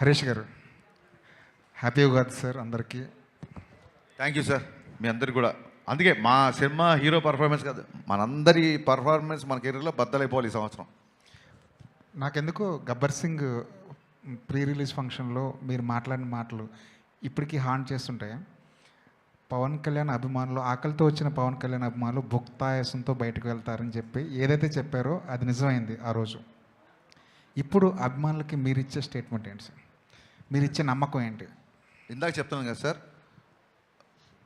హరీష్ గారు, happy Ugadi sir అందరికీ. Thank you sir, మీ అందరికి కూడా. అందుకే మా సినిమా హీరో పర్ఫార్మెన్స్ కాదు, మనందరి పర్ఫార్మెన్స్ మన కెరీర్లో బద్దలైపోవాలి ఈ సంవత్సరం. నాకెందుకు గబ్బర్ సింగ్ ప్రీ రిలీజ్ ఫంక్షన్లో మీరు మాట్లాడిన మాటలు ఇప్పటికీ హాంట్ చేస్తుంటాయి. పవన్ కళ్యాణ్ అభిమానులు, ఆకలితో వచ్చిన పవన్ కళ్యాణ్ అభిమానులు భుక్తాయాసంతో బయటకు వెళ్తారని చెప్పి ఏదైతే చెప్పారో అది నిజమైంది ఆ రోజు. ఇప్పుడు అభిమానులకి మీరు ఇచ్చే స్టేట్మెంట్ ఏంటి సార్? మీరు ఇచ్చే నమ్మకం ఏంటి? ఇందాక చెప్తున్నాను కదా సార్,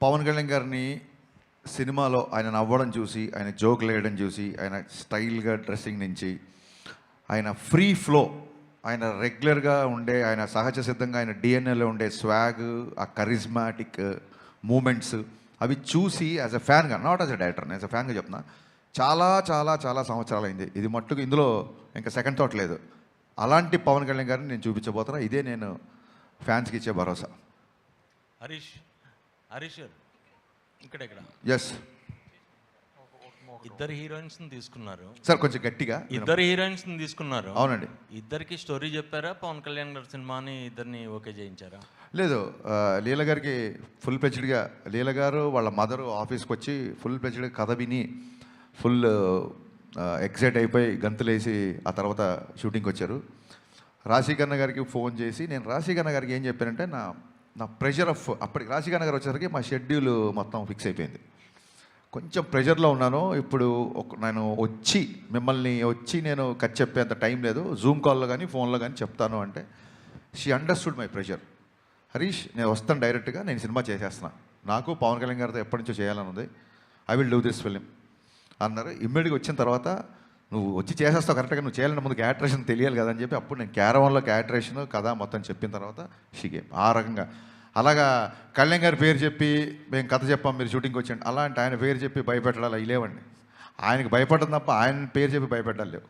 పవన్ కళ్యాణ్ గారిని సినిమాలో ఆయన నవ్వడం చూసి, ఆయన జోకులు వేయడం చూసి, ఆయన స్టైల్గా డ్రెస్సింగ్ నుంచి, ఆయన ఫ్రీ ఫ్లో, ఆయన రెగ్యులర్గా ఉండే, ఆయన సహజ సిద్ధంగా ఆయన డిఎన్ఏలో ఉండే స్వాగ్, ఆ కరిజ్మాటిక్ మూమెంట్స్, అవి చూసి యాజ్ అ ఫ్యాన్గా, not as a director, as a ఫ్యాన్గా చెప్తున్నా, చాలా చాలా చాలా సంవత్సరాలు అయింది. ఇది మట్టుకు ఇందులో ఇంకా సెకండ్ థాట్ లేదు. అలాంటి పవన్ కళ్యాణ్ గారిని నేను చూపించబోతున్నా. ఇదే నేను ఫ్యాన్స్కి ఇచ్చే భరోసా. హరీష్ గారు ఇక్కడ ఎస్ ఇద్దరు హీరోయిన్స్ తీసుకున్నారు సార్, కొంచెం గట్టిగా. ఇద్దరు హీరోయిన్స్ తీసుకున్నారు. అవునండి. ఇద్దరికి స్టోరీ చెప్పారా? పవన్ కళ్యాణ్ గారి సినిమాని ఇద్దరిని ఓకే చేయించారా? లేదు, లీల గారికి ఫుల్ ప్లెజ్డ్గా, లీల గారు వాళ్ళ మదరు ఆఫీస్కి వచ్చి ఫుల్ ప్లెజ్డ్గా కథ విని ఫుల్ ఎక్సైట్ అయిపోయి గంతులేసి ఆ తర్వాత షూటింగ్కి వచ్చారు. రాశీకన్న గారికి ఫోన్ చేసి నేను రాశీకన్న గారికి ఏం చెప్పానంటే, నా ప్రెషర్ ఆఫ్, అప్పటికి రాశీకన్న గారు వచ్చేసరికి మా షెడ్యూల్ మొత్తం ఫిక్స్ అయిపోయింది. కొంచెం ప్రెషర్లో ఉన్నాను ఇప్పుడు. నేను మిమ్మల్ని వచ్చి నేను కట్ చెప్పేంత టైం లేదు, జూమ్ కాల్లో కానీ ఫోన్లో కానీ చెప్తాను అంటే she understood my pressure. Harish, నేను వస్తాను డైరెక్ట్గా, నేను సినిమా చేసేస్తున్నా, నాకు పవన్ కళ్యాణ్ గారితో ఎప్పటి నుంచో చేయాలని ఉంది, I will do this film అన్నారు. ఇమ్మీడియట్గా వచ్చిన తర్వాత నువ్వు వచ్చి చేసేస్తావు కరెక్ట్గా, నువ్వు చేయాలంటే ముందు క్యారెక్టరేషన్ తెలియాలి కదా అని చెప్పి అప్పుడు నేను క్యారవాన్లో క్యారెక్టరేషన్ కథ మొత్తం చెప్పిన తర్వాత షిగే ఆ రకంగా. అలాగా కళ్యాణ్ గారి పేరు చెప్పి మేము కథ చెప్పాం, మీరు షూటింగ్కి వచ్చాండి, అలాంటి ఆయన పేరు చెప్పి భయపెట్టాలి అవి లేవండి. ఆయనకి భయపడడం తప్ప ఆయన పేరు చెప్పి భయపెట్టాలి లేవు.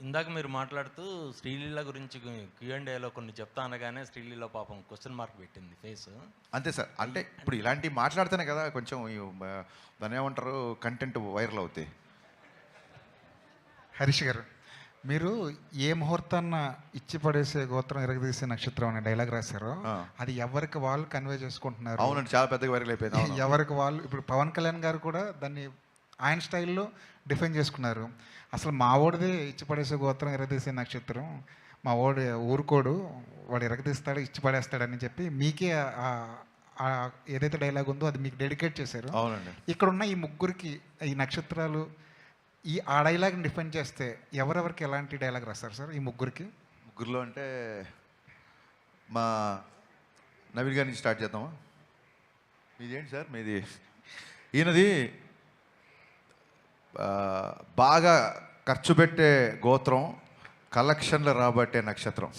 ఇందాక మీరు మాట్లాడుతూ శ్రీలీల గురించి Q&Aలో కొన్ని చెప్తా అనగానే శ్రీలీల పాపం క్వశ్చన్ మార్క్ పెట్టింది ఫేస్. అంతే సార్, అంటే ఇప్పుడు ఇలాంటివి మాట్లాడితేనే కదా కొంచెం దాన్ని ఏమంటారు, కంటెంట్ వైరల్ అవుతాయి. హరీష్ గారు, మీరు ఏ ముహూర్తాన్న ఇచ్చి పడేసే గోత్రం ఎరగదీసే నక్షత్రం అనే డైలాగ్ రాశారో అది ఎవరికి వాళ్ళు కన్వే చేసుకుంటున్నారు. అవునండి, చాలా పెద్దగా వైరల్ అయిపోయింది. ఎవరికి వాళ్ళు ఇప్పుడు పవన్ కళ్యాణ్ గారు కూడా దాన్ని ఆయన స్టైల్లో డిఫైన్ చేసుకున్నారు. అసలు మా ఓడిదే ఇచ్చి పడేసే గోత్రం ఎరగదీసే నక్షత్రం, మా ఓడి ఊరుకోడు, వాడు ఎరగదీస్తాడు ఇచ్చి పడేస్తాడని చెప్పి మీకే ఏదైతే డైలాగ్ ఉందో అది మీకు డెడికేట్ చేశారు. అవునండి. ఇక్కడ ఉన్న ఈ ముగ్గురికి ఈ నక్షత్రాలు ఆ డైలాగ్ని డిఫైన్ చేస్తే ఎవరెవరికి ఎలాంటి డైలాగ్ రాస్తారు సార్ ఈ ముగ్గురికి? ముగ్గురులో అంటే మా నవీన్ గారి నుంచి స్టార్ట్ చేద్దామా? మీదేంటి సార్? మీది ఈయనది బాగా ఖర్చు పెట్టే గోత్రం, కలెక్షన్లు రాబట్టే నక్షత్రం.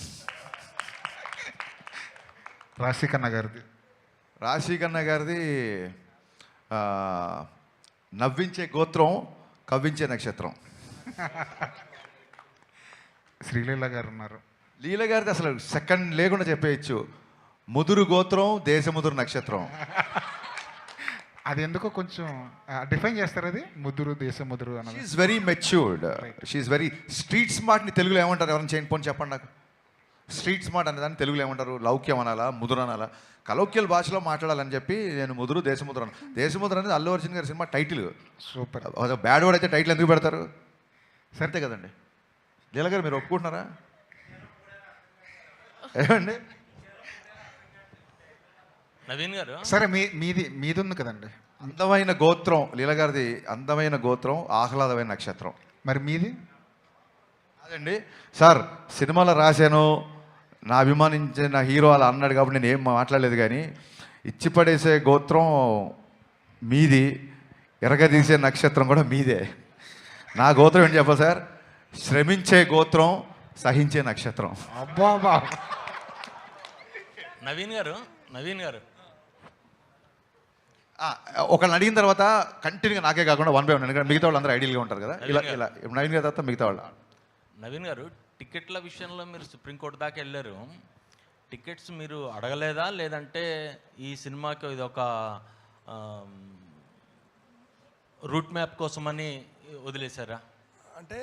రాశీకన్న గారిది నవ్వించే గోత్రం, కవ్వించే నక్షత్రం. శ్రీలీల గారు ఉన్నారు. లీల గారిది అసలు సెకండ్ లేకుండా చెప్పేయచ్చు, ముదురు గోత్రం, దేశముదురు నక్షత్రం. అది ఎందుకో కొంచెం డిఫైన్ చేస్తారు, అది ముదురు దేశముదురు అన్నది. She is very matured, she is very street స్మార్ట్ని తెలుగులో ఏమంటారు? ఎవరైనా చేయండి పోనీ చెప్పండి నాకు. స్ట్రీట్ స్మార్ట్ అనే దాన్ని తెలుగులో ఏమంటారు? లౌక్యం అనాలా, ముదురు అనాలా? కలౌక్యల భాషలో మాట్లాడాలని చెప్పి నేను ముదురు దేశముద్ర అన్న. దేశముద్ర అనేది అల్లు అర్జున్ గారి cinema title. Super. Bad word అయితే టైటిల్ ఎందుకు పెడతారు? సరితే కదండి. లీల గారు మీరు ఒప్పుకుంటున్నారా? ఏమండి నవీన్ గారు? సరే, మీది ఉంది కదండి. అందమైన గోత్రం లీల గారిది, అందమైన గోత్రం, ఆహ్లాదమైన నక్షత్రం. మరి మీది? అదండి సార్, సినిమాలో రాశాను, నా అభిమానించిన హీరో అలా అన్నాడు కాబట్టి నేను ఏం మాట్లాడలేదు, కానీ ఇచ్చి పడేసే గోత్రం మీది, ఎరగదీసే నక్షత్రం కూడా మీదే. నా గోత్రం ఏంటి చెప్పా సార్? శ్రమించే గోత్రం, సహించే నక్షత్రం. అబ్బా. నవీన్ గారు ఒకళ్ళని అడిగిన తర్వాత కంటిన్యూగా నాకే కాకుండా 1 by 1, ఎందుకంటే మిగతా వాళ్ళు అందరూ ఐడియల్గా ఉంటారు కదా. ఇలా నవీన్ గారి తర్వాత మిగతా వాళ్ళు. నవీన్ గారు, టికెట్ల విషయంలో మీరు సుప్రీంకోర్టు దాకా వెళ్ళారు. టికెట్స్ మీరు అడగలేదా, లేదంటే ఈ సినిమాకి ఇది ఒక రూట్ మ్యాప్ కోసమని వదిలేశారా? అంటే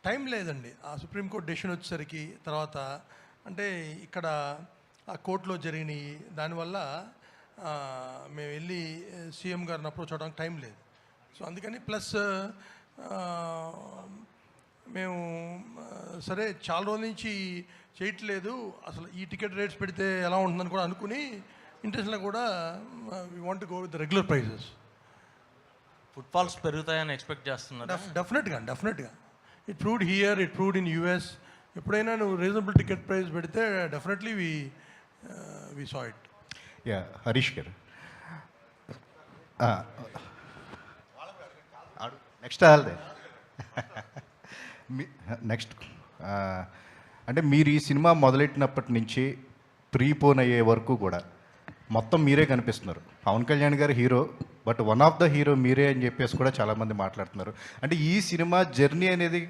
టైం లేదండి. ఆ సుప్రీంకోర్టు డెసిషన్ వచ్చేసరికి తర్వాత అంటే ఇక్కడ ఆ కోర్టులో జరిగినాయి దానివల్ల మేము వెళ్ళి సీఎం గారిని అప్రోచ్ అవడానికి టైం లేదు. సో అందుకని ప్లస్ మేము సరే చాలా రోజుల నుంచి చేయట్లేదు, అసలు ఈ టికెట్ రేట్స్ పెడితే ఎలా ఉంటుందని కూడా అనుకుని ఇంట్రెస్ట్లో కూడా we want go with regular prices. Footfalls పెరుగుతాయని ఎక్స్పెక్ట్ చేస్తున్నారు. డెఫినెట్గా it proved here, it proved in US. ఎప్పుడైనా నువ్వు రీజనబుల్ టికెట్ ప్రైస్ పెడితే definitely we saw it. Yeah, Harish గారు నెక్స్ట్ వాళ్ళదే నెక్స్ట్ అంటే మీరు ఈ సినిమా మొదలెట్టినప్పటి నుంచి ప్రీపోన్ అయ్యే వరకు కూడా మొత్తం మీరే కనిపిస్తున్నారు. పవన్ కళ్యాణ్ గారు hero, but one of the hero మీరే అని చెప్పేసి కూడా చాలామంది మాట్లాడుతున్నారు. అంటే ఈ సినిమా జర్నీ అనేది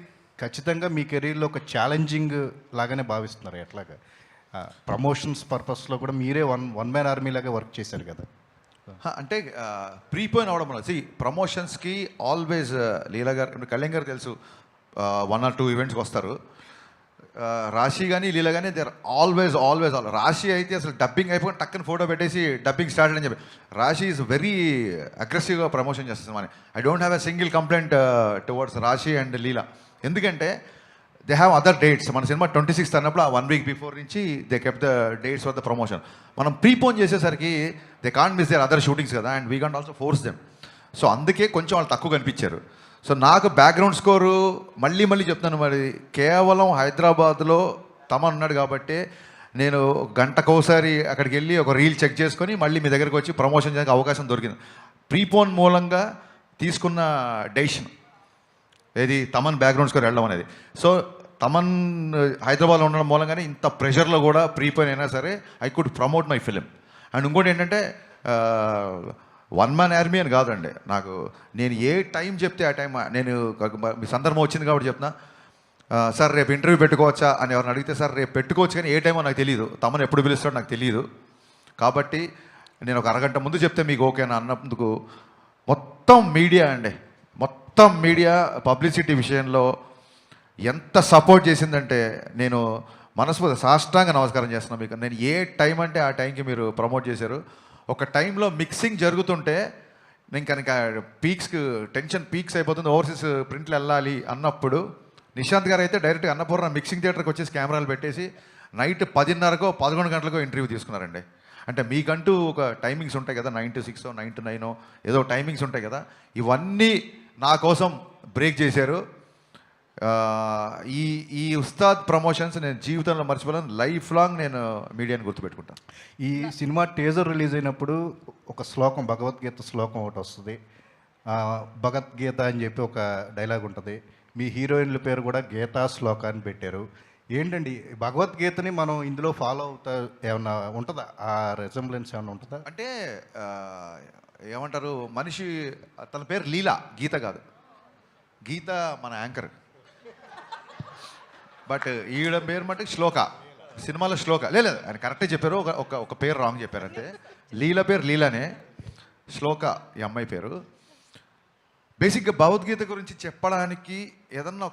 ఖచ్చితంగా మీ కెరీర్లో ఒక ఛాలెంజింగ్ లాగానే భావిస్తున్నారు. ఎట్లాగా ప్రమోషన్స్ పర్పస్లో కూడా మీరే వన్ మ్యాన్ ఆర్మీ లాగా వర్క్ చేశారు కదా. అంటే ప్రీపోయిన్ అవడం వల్ల ప్రమోషన్స్కి ఆల్వేస్ లీలా గారు, ఇప్పుడు కళ్యాణ్ గారు తెలుసు 1 or 2 ఈవెంట్స్కి వస్తారు. రాశి కానీ లీలా కానీ దే ఆర్ ఆల్వేస్ రాశి అయితే అసలు డబ్బింగ్ అయిపోయి టక్కన ఫోటో పెట్టేసి డబ్బింగ్ స్టార్ట్ అని చెప్పి రాశి ఈజ్ వెరీ అగ్రెసివ్గా ప్రమోషన్ చేస్తుంది. మన I don't have a single complaint towards Rashi and Leela. ఎందుకంటే దే హ్యావ్ అదర్ డేట్స్. మన సినిమా 26th అన్నప్పుడు ఆ 1 week బిఫోర్ నుంచి they kept the dates for the promotion. మనం ప్రీపోన్ చేసేసరికి they can't miss their other shootings కదా, and we can't also force them. So అందుకే కొంచెం వాళ్ళు తక్కువ కనిపించారు. సో నాకు బ్యాక్గ్రౌండ్ స్కోరు మళ్ళీ చెప్తాను, మరి కేవలం హైదరాబాద్లో తమన్ ఉన్నాడు కాబట్టి నేను గంటకోసారి అక్కడికి వెళ్ళి ఒక రీల్ చెక్ చేసుకొని మళ్ళీ మీ దగ్గరికి వచ్చి ప్రమోషన్ చేయడానికి అవకాశం దొరికింది. ప్రీపోన్ మూలంగా తీసుకున్న డెసిషన్ ఏది తమన్ బ్యాక్గ్రౌండ్ స్కోర్ వెళ్ళడం అనేది. సో తమన్ హైదరాబాద్లో ఉండడం మూలంగానే ఇంత ప్రెషర్లో కూడా ప్రీపోన్ అయినా సరే I could promote my film. And ఇంకోటి ఏంటంటే 1 man ఆర్మీ అని కాదండి, నాకు నేను ఏ టైం చెప్తే ఆ టైం నేను మీ సందర్భం వచ్చింది కాబట్టి చెప్తున్నా. సార్ రేపు ఇంటర్వ్యూ పెట్టుకోవచ్చా అని ఎవరిని అడిగితే సార్ రేపు పెట్టుకోవచ్చు, కానీ ఏ టైమో నాకు తెలియదు, తమను ఎప్పుడు పిలుస్తాడో నాకు తెలియదు. కాబట్టి నేను ఒక అరగంట ముందు చెప్తే మీకు ఓకేనా అన్నందుకు మొత్తం మీడియా పబ్లిసిటీ విషయంలో ఎంత సపోర్ట్ చేసిందంటే నేను మనస్ఫూర్తి సాష్టాంగ నమస్కారం చేస్తున్నాను మీకు. నేను ఏ టైం అంటే ఆ టైంకి మీరు ప్రమోట్ చేశారు. ఒక టైంలో మిక్సింగ్ జరుగుతుంటే నేను కనుక టెన్షన్ పీక్స్ అయిపోతుంది, ఓవర్సీస్ ప్రింట్లు వెళ్ళాలి అన్నప్పుడు నిశాంత్ గారు అయితే డైరెక్ట్గా అన్నపూర్ణ మిక్సింగ్ థియేటర్కి వచ్చేసి కెమెరాలు పెట్టేసి నైట్ 10:30కో 11 గంటలకో ఇంటర్వ్యూ తీసుకున్నారండి. అంటే మీకంటూ ఒక టైమింగ్స్ ఉంటాయి కదా, 9 to 6 9 to 9 ఏదో టైమింగ్స్ ఉంటాయి కదా, ఇవన్నీ నా కోసం బ్రేక్ చేశారు. ఈ ఉస్తాద్ ప్రమోషన్స్ నేను జీవితంలో మర్చిపోలేను. లైఫ్ లాంగ్ నేను మీడియాని గుర్తుపెట్టుకుంటాను. ఈ సినిమా టీజర్ రిలీజ్ అయినప్పుడు ఒక శ్లోకం, భగవద్గీత శ్లోకం ఒకటి వస్తుంది. భగవద్గీత అని చెప్పి ఒక డైలాగ్ ఉంటుంది. మీ హీరోయిన్ల పేరు కూడా గీతా శ్లోక అని పెట్టారు. ఏంటండి భగవద్గీతని మనం ఇందులో ఫాలో అవుతా ఏమన్నా ఉంటుందా? ఆ రెజంబ్లెన్స్ ఏమన్నా ఉంటుందా? అంటే ఏమంటారు, మనిషి తన పేరు లీలా, గీత కాదు. గీత మన యాంకర్, బట్ ఈవిడ పేరు మటు శ్లోక. సినిమాలో శ్లోక లేదు, ఆయన కరెక్టే చెప్పారు, ఒక పేరు రాంగ్ చెప్పారు అంతే. లీల పేరు లీలానే, శ్లోక ఈ అమ్మాయి పేరు. బేసిక్గా భగవద్గీత గురించి చెప్పడానికి ఏదన్నా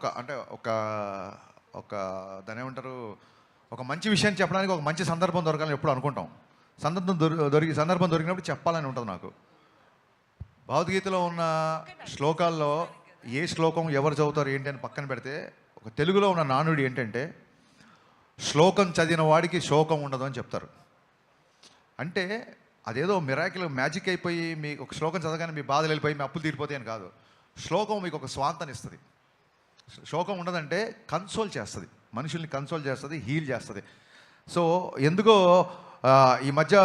ఒక దాని ఏమంటారు, ఒక మంచి విషయం చెప్పడానికి ఒక మంచి సందర్భం దొరకాలని ఎప్పుడు అనుకుంటాం. సందర్భం దొరికినప్పుడు చెప్పాలని ఉంటుంది నాకు. భగవద్గీతలో ఉన్న శ్లోకాల్లో ఏ శ్లోకం ఎవరు చదువుతారు ఏంటి అని పక్కన పెడితే, ఒక తెలుగులో ఉన్న నానుడి ఏంటంటే శ్లోకం చదివిన వాడికి శోకం ఉండదు అని చెప్తారు. అంటే అదేదో మిరాకిల్ మ్యాజిక్ అయిపోయి మీ ఒక శ్లోకం చదవగానే మీ బాధలు వెళ్ళిపోయి మీ అప్పులు తీరిపోతాయి అని కాదు. శ్లోకం మీకు ఒక స్వాంతాన్ని ఇస్తుంది. శోకం ఉండదంటే కన్సోల్ చేస్తుంది, మనుషుల్ని కన్సోల్ చేస్తుంది, హీల్ చేస్తుంది. సో ఎందుకో ఈ మధ్య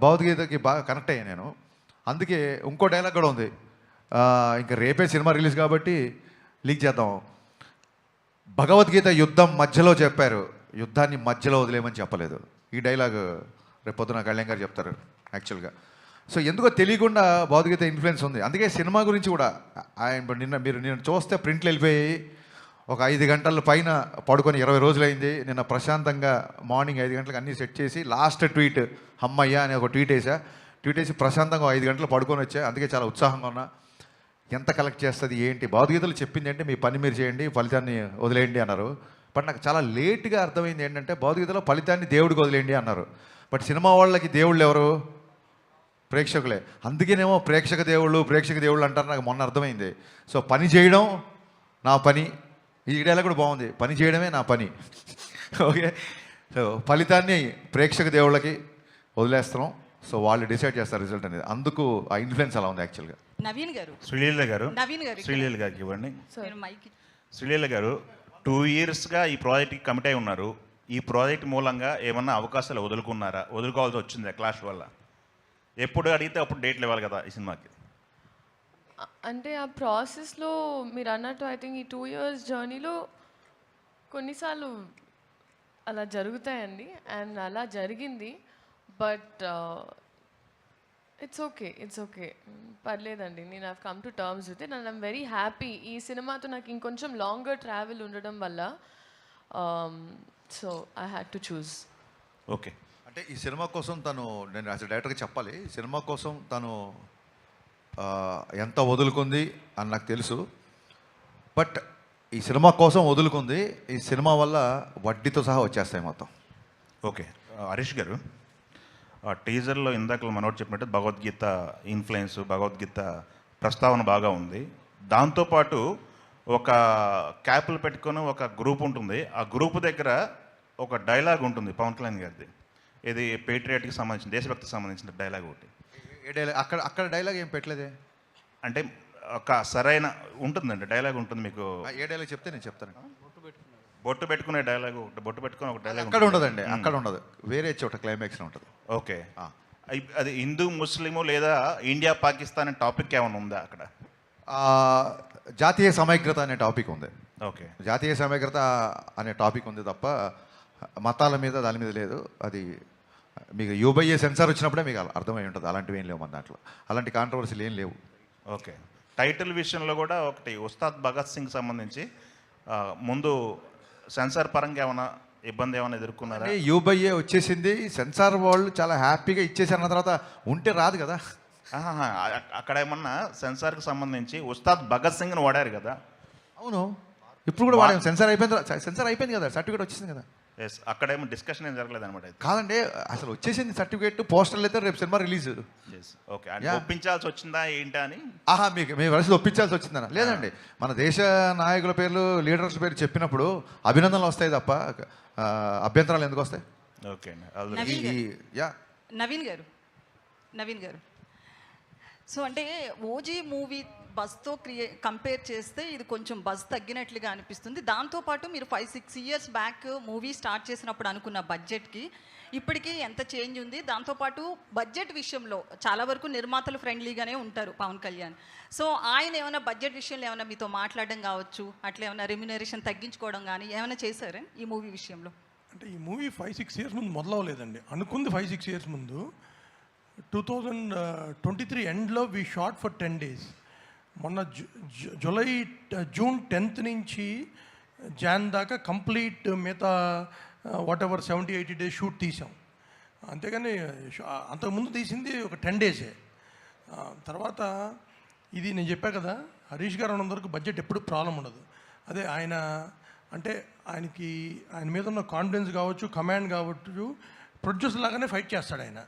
భగవద్గీతకి బాగా కనెక్ట్ అయ్యాను నేను. అందుకే ఇంకో డైలాగ్ కూడా ఉంది, ఇంకా రేపే సినిమా రిలీజ్ కాబట్టి లీక్ చేద్దాం. భగవద్గీత యుద్ధం మధ్యలో చెప్పారు, యుద్ధాన్ని మధ్యలో వదిలేమని చెప్పలేదు. ఈ డైలాగ్ రేపు పొద్దున కళ్యాణ్ గారు చెప్తారు యాక్చువల్గా. సో ఎందుకో తెలియకుండా భగవద్గీత ఇన్ఫ్లుయెన్స్ ఉంది. అందుకే సినిమా గురించి కూడా నిన్న చూస్తే ప్రింట్లు వెళ్ళిపోయి ఒక 5 గంటల పైన పడుకొని 20 రోజులైంది. నిన్న ప్రశాంతంగా మార్నింగ్ 5 గంటలకు అన్నీ సెట్ చేసి లాస్ట్ ట్వీట్ అమ్మయ్య అని ఒక ట్వీట్ వేసి ప్రశాంతంగా 5 గంటలు పడుకొని వచ్చా. అందుకే చాలా ఉత్సాహంగా ఉన్నా. ఎంత కలెక్ట్ చేస్తుంది ఏంటి, భగవద్గీతలు చెప్పింది అంటే మీ పని మీరు చేయండి, ఫలితాన్ని వదిలేయండి అన్నారు. బట్ నాకు చాలా లేట్గా అర్థమైంది ఏంటంటే భౌతికతలో ఫలితాన్ని దేవుడికి వదిలేయండి అన్నారు. బట్ సినిమా వాళ్ళకి దేవుళ్ళు ఎవరు? ప్రేక్షకులే. అందుకేనేమో ప్రేక్షక దేవుళ్ళు అంటారు. నాకు మొన్న అర్థమైంది. సో పని చేయడం నా పని. ఈ డైలాగ్ కూడా బాగుంది, పని చేయడమే నా పని. ఓకే, సో ఫలితాన్ని ప్రేక్షక దేవుళ్ళకి వదిలేస్తున్నాం. సో వాళ్ళు డిసైడ్ చేస్తారు రిజల్ట్ అనేది. అందుకు ఆ ఇన్ఫ్లుయెన్స్ అలా ఉంది యాక్చువల్గా. నవీన్ గారు శ్రీలీల గారికి ఇవ్వండి. మీరు మైక్ శ్రీలీల గారు 2 yearsగా ఈ ప్రాజెక్ట్కి కమిట్ అయి ఉన్నారు. ఈ ప్రాజెక్ట్ మూలంగా ఏమన్నా అవకాశాలు వదులుకున్నారా? వదులుకోవాల్సి వచ్చిందా క్లాష్ వల్ల? ఎప్పుడు అడిగితే అప్పుడు డేట్లు ఇవ్వాలి కదా ఈ సినిమాకి. అంటే ఆ ప్రాసెస్లో మీరు అన్నట్టు ఐ థింక్ ఈ 2 years జర్నీలో కొన్నిసార్లు అలా జరుగుతాయండి, అండ్ అలా జరిగింది. బట్ ఇట్స్ ఓకే పర్లేదండి. నేను have come to terms with it and I'm very happy. ఈ సినిమాతో నాకు ఇంకొంచెం లాంగర్ ట్రావెల్ ఉండడం వల్ల so I had to choose. Okay, అంటే ఈ సినిమా కోసం నేను యాజ్ డైరెక్టర్గా చెప్పాలి, ఈ సినిమా కోసం తను ఎంత వదులుకుంది అని నాకు తెలుసు. బట్ ఈ సినిమా కోసం వదులుకుంది, ఈ సినిమా వల్ల వడ్డీతో సహా వచ్చేస్తాయి మొత్తం. ఓకే. హరీష్ గారు, టీజర్లో ఇందాక మనోడు చెప్పినట్టు భగవద్గీత ఇన్ఫ్లుయెన్స్, భగవద్గీత ప్రస్తావన బాగా ఉంది. దాంతోపాటు ఒక క్యాప్లు పెట్టుకొని ఒక గ్రూప్ ఉంటుంది. ఆ గ్రూప్ దగ్గర ఒక డైలాగ్ ఉంటుంది పవన్ కళ్యాణ్ గారిది. ఇది పేట్రియాట్కి సంబంధించిన, దేశభక్తికి సంబంధించిన డైలాగ్ ఒకటి. ఏ డైలాగ్? అక్కడ డైలాగ్ ఏం పెట్టలేదే. అంటే ఒక సరైన ఉంటుందండి డైలాగ్ ఉంటుంది మీకు. ఏ డైలాగ్ చెప్తే నేను చెప్తాను. బొట్టు పెట్టుకునే డైలాగ్, బొట్టు పెట్టుకునే ఒక డైలాగ్ అక్కడ ఉండదండి, అక్కడ ఉండదు, వేరే చోట క్లైమాక్స్ ఉంటుంది. ఓకే, అది హిందూ ముస్లిము లేదా ఇండియా పాకిస్తాన్ అనే టాపిక్ ఏమైనా ఉందా అక్కడ? జాతీయ సమైక్యత అనే టాపిక్ ఉంది. ఓకే, జాతీయ సమైక్యత అనే టాపిక్ ఉంది తప్ప మతాల మీద దాని మీద లేదు. అది మీకు యూబైఏ సెన్సార్ వచ్చినప్పుడే మీకు అర్థమై ఉంటుంది. అలాంటివి ఏం లేవు మన దాంట్లో, అలాంటి కాంట్రవర్సీలు ఏం లేవు. ఓకే. టైటిల్ విషయంలో కూడా ఒకటి ఉస్తాద్ భగత్ సింగ్ సంబంధించి ముందు సెన్సార్ పరంగా ఏమైనా ఇబ్బంది ఏమైనా ఎదుర్కొన్నారా? యూబైఏ వచ్చేసింది, సెన్సార్ వాళ్ళు చాలా హ్యాపీగా ఇచ్చేసారన్న తర్వాత ఉంటే రాదు కదా. అక్కడ ఏమన్నా సెన్సార్కి సంబంధించి ఉస్తాద్ భగత్ సింగ్ని వాడారు కదా. అవును, ఇప్పుడు కూడా వాడాము. సెన్సార్ అయిపోయింది కదా, సర్టిఫికేట్ వచ్చేసింది కదా. ఎస్, అక్కడేమో డిస్కషన్ ఏం జరగలేదు అనమాట. కాదండి, అసలు వచ్చేసింది సర్టిఫికేట్, పోస్టర్లు అయితే రేపు సినిమా రిలీజ్. ఓకే, అంటే ఒప్పించాల్సి వచ్చిందా ఏంటా అని? మీ వరుసలో ఒప్పించాల్సి వచ్చిందన్న? లేదండి, మన దేశ నాయకుల పేర్లు, లీడర్స్ పేరు చెప్పినప్పుడు అభినందనలు వస్తాయి తప్ప అభ్యంతరాలు ఎందుకు వస్తాయి? ఓకే నవీన్ గారు సో అంటే ఓజీ మూవీ బస్తో కంపేర్ చేస్తే ఇది కొంచెం బస్ తగ్గినట్లుగా అనిపిస్తుంది. దాంతోపాటు మీరు 5-6 years బ్యాక్ మూవీ స్టార్ట్ చేసినప్పుడు అనుకున్న బడ్జెట్కి ఇప్పటికీ ఎంత చేంజ్ ఉంది? దాంతోపాటు బడ్జెట్ విషయంలో చాలా వరకు నిర్మాతలు ఫ్రెండ్లీగానే ఉంటారు పవన్ కళ్యాణ్. సో ఆయన ఏమైనా బడ్జెట్ విషయంలో ఏమైనా మీతో మాట్లాడడం కావచ్చు, అట్లా ఏమైనా రెమ్యునరేషన్ తగ్గించుకోవడం కానీ ఏమైనా చేశారా ఈ మూవీ విషయంలో? అంటే ఈ మూవీ 5-6 years ముందు మొదలవలేదండి. అనుకుంది 5-6 years ముందు. 2023 ఎండ్లో వీ షాట్ ఫర్ 10 days. మొన్న జూన్ 10th నుంచి జాన్ దాకా కంప్లీట్ మిగతా వాట్ ఎవర్ 70-80 days షూట్ తీసాం. అంతేగాని అంతకుముందు తీసింది ఒక 10 days. తర్వాత ఇది నేను చెప్పా కదా, హరీష్ గారు అన్నందరికి బడ్జెట్ ఎప్పుడు ప్రాబ్లం ఉండదు. అదే ఆయన అంటే ఆయన మీద ఉన్న కాన్ఫిడెన్స్ కావచ్చు, కమాండ్ కావచ్చు, ప్రొడ్యూసర్ లాగానే ఫైట్ చేస్తాడు ఆయన.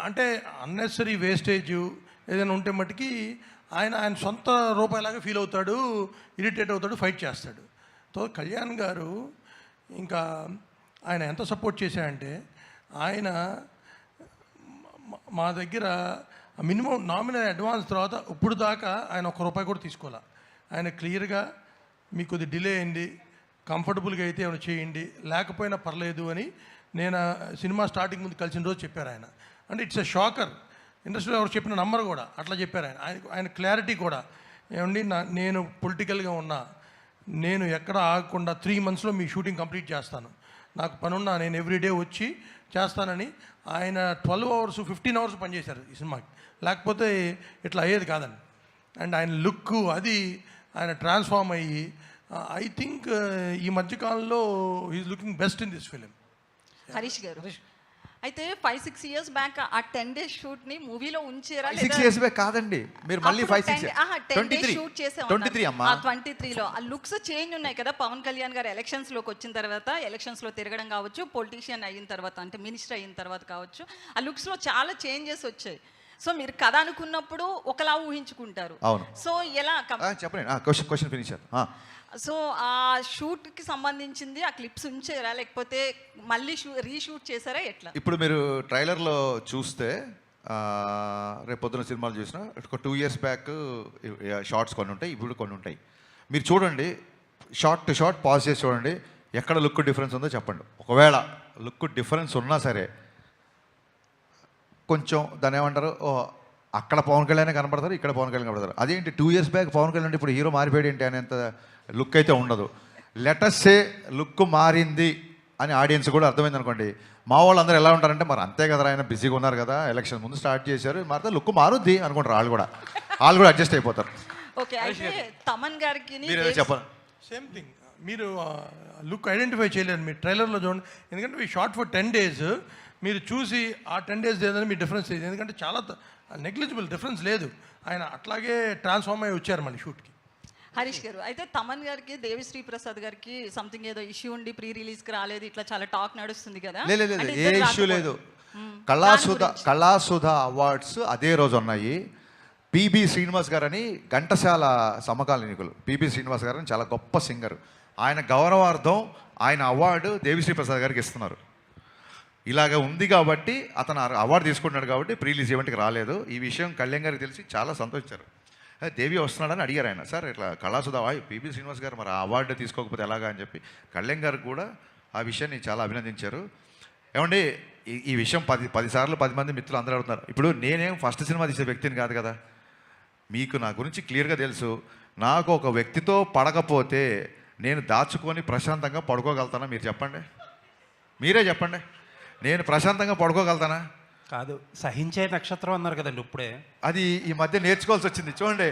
అంటే అన్నెసరీ వేస్టేజ్ ఏదైనా ఉంటే మట్టుకి ఆయన సొంత రూపాయలాగా ఫీల్ అవుతాడు, ఇరిటేట్ అవుతాడు, ఫైట్ చేస్తాడు. సో కళ్యాణ్ గారు ఇంకా ఆయన ఎంత సపోర్ట్ చేశాడంటే, ఆయన మా దగ్గర మినిమం నామినల్ అడ్వాన్స్ తర్వాత ఇప్పుడు దాకా ఆయన ₹1 కూడా తీసుకోవాలి. ఆయన క్లియర్గా మీకు కొద్ది డిలే అయింది, కంఫర్టబుల్గా అయితే ఏమైనా చేయండి, లేకపోయినా పర్లేదు అని నేను సినిమా స్టార్టింగ్ ముందు కలిసిన రోజు చెప్పారు ఆయన. అంటే ఇట్స్ ఎ షాకర్. ఇండస్ట్రీలో ఎవరు చెప్పిన నంబర్ కూడా అట్లా చెప్పారు ఆయన క్లారిటీ కూడా. ఏమండి, నేను పొలిటికల్గా ఉన్నా, నేను ఎక్కడ ఆగకుండా 3 monthsలో మీ షూటింగ్ కంప్లీట్ చేస్తాను, నాకు పనున్నా నేను ఎవ్రీడే వచ్చి చేస్తానని ఆయన 12 hours 15 hours పనిచేశారు ఈ సినిమాకి. లేకపోతే ఇట్లా అయ్యేది కాదండి. అండ్ ఆయన లుక్ అది ఆయన ట్రాన్స్ఫార్మ్ అయ్యి ఐ థింక్ ఈ మధ్యకాలంలో he's looking best in this film. Harish గారు అయితే 5-6 ఇయర్స్ బ్యాక్ ఆ 10 డేస్ షూట్ ని మూవీలో ఉంచారా 6 ఇయర్స్ బ్యాక్ కాదండి, మీరు మళ్ళీ 5-6 10 డేస్ షూట్ 23 అమ్మా. 23లో ఆ లుక్స్ చేంజ్ ఉన్నాయి కదా పవన్ కళ్యాణ్ గారు ఎలక్షన్స్ లోకి వచ్చిన తర్వాత, ఎలక్షన్స్ లో తిరగడం కావచ్చు, పొలిటీషియన్ అయిన తర్వాత అంటే మినిస్టర్ అయిన తర్వాత కావచ్చు, ఆ లుక్స్ లో చాలా చేంజెస్ వచ్చాయి. సో మీరు కథ అనుకున్నప్పుడు ఒకలా ఊహించుకుంటారు. అవును. సో ఎలా చెప్పండి, క్వశ్చన్ ఫినిష్. సో ఆ షూట్కి సంబంధించింది ఆ క్లిప్స్ ఉంచారా లేకపోతే మళ్ళీ రీషూట్ చేశారా ఎట్లా? ఇప్పుడు మీరు ట్రైలర్లో చూస్తే రేపు పొద్దున సినిమాలు చూసినా ఒక 2 years బ్యాక్ షార్ట్స్ కొన్ని ఉంటాయి, ఇప్పుడు కొన్ని ఉంటాయి. మీరు చూడండి, షార్ట్ టు షార్ట్ పాజ్ చేసి చూడండి, ఎక్కడ లుక్ డిఫరెన్స్ ఉందో చెప్పండి. ఒకవేళ లుక్ డిఫరెన్స్ ఉన్నా సరే కొంచెం దాన్ని ఏమంటారు, అక్కడ పవన్ కళ్యాణ్ కనపడతారు, ఇక్కడ పవన్ కళ్యాణ్ కనపడతారు. అదేంటి 2 years బ్యాక్ పవన్ కళ్యాణ్ ఇప్పుడు హీరో మారిపోయాడు ఏంటి అనేంత లుక్ అయితే ఉండదు. లెటస్సే లుక్ మారింది అని ఆడియన్స్ కూడా అర్థమైంది అనుకోండి. మా వాళ్ళు అందరూ ఎలా ఉంటారంటే మరి అంతే కదా, ఆయన బిజీగా ఉన్నారు కదా, ఎలక్షన్ ముందు స్టార్ట్ చేశారు, మారితే లుక్ మారుద్ది అనుకుంటారు. వాళ్ళు కూడా అడ్జస్ట్ అయిపోతారు. ఓకే, అయితే తమన్ గారికి చెప్పండి. సేమ్ థింగ్, మీరు లుక్ ఐడెంటిఫై చేయలేరు మీరు ట్రైలర్లో చూడండి. ఎందుకంటే మీ షార్ట్ ఫర్ 10 days మీరు చూసి ఆ 10 days ఏదైనా మీ డిఫరెన్స్ లేదు. ఎందుకంటే చాలా నెగ్లిజిబుల్ డిఫరెన్స్ లేదు. ఆయన అట్లాగే ట్రాన్స్ఫార్మ్ అయ్యి వచ్చారు మళ్ళీ షూట్కి. హరీష్ గారు, అయితే తమన్ గారికి దేవిశ్రీ ప్రసాద్ గారికి సంథింగ్ ఏదో ఇష్యూ ఉండి ప్రీ రిలీజ్కి రాలేదు, ఇట్లా చాలా టాక్ నడుస్తుంది కదా? లేదు, ఏ ఇష్యూ లేదు. కళాసుధ అవార్డ్స్ అదే రోజు ఉన్నాయి. పిబి శ్రీనివాస్ గారు అని ఘంటసాల సమకాలీనికులు, పిబి శ్రీనివాస్ గారు అని చాలా గొప్ప సింగర్, ఆయన గౌరవార్థం ఆయన అవార్డు దేవిశ్రీ ప్రసాద్ గారికి ఇస్తున్నారు. ఇలాగ ఉంది కాబట్టి అతను అవార్డు తీసుకుంటున్నాడు కాబట్టి ప్రీ రిలీజ్ ఈవెంట్కి రాలేదు. ఈ విషయం కళ్యాణ్ గారికి తెలిసి చాలా సంతోషించారు. దేవి వస్తున్నాడని అడిగారు ఆయన, సార్ ఇట్లా కళాసుధ పిబి శ్రీనివాస్ గారు మరి ఆ అవార్డు తీసుకోకపోతే ఎలాగా అని చెప్పి కళ్యాణ్ గారు కూడా ఆ విషయాన్ని చాలా అభినందించారు. ఏమండి, ఈ విషయం 10 సార్లు 10 మంది మిత్రులు అందరూ అడుగుతున్నారు. ఇప్పుడు నేనేం ఫస్ట్ సినిమా తీసే వ్యక్తిని కాదు కదా, మీకు నా గురించి క్లియర్గా తెలుసు. నాకు ఒక వ్యక్తితో పడకపోతే నేను దాచుకొని ప్రశాంతంగా పడుకోగలుగుతానా? మీరు చెప్పండి, మీరే చెప్పండి. నేను ప్రశాంతంగా పడుకోగలుగుతానా? కాదు, సహించే నక్షత్రం అన్నారు కదండి ఇప్పుడే. అది ఈ మధ్య నేర్చుకోవాల్సి వచ్చింది. చూడండి,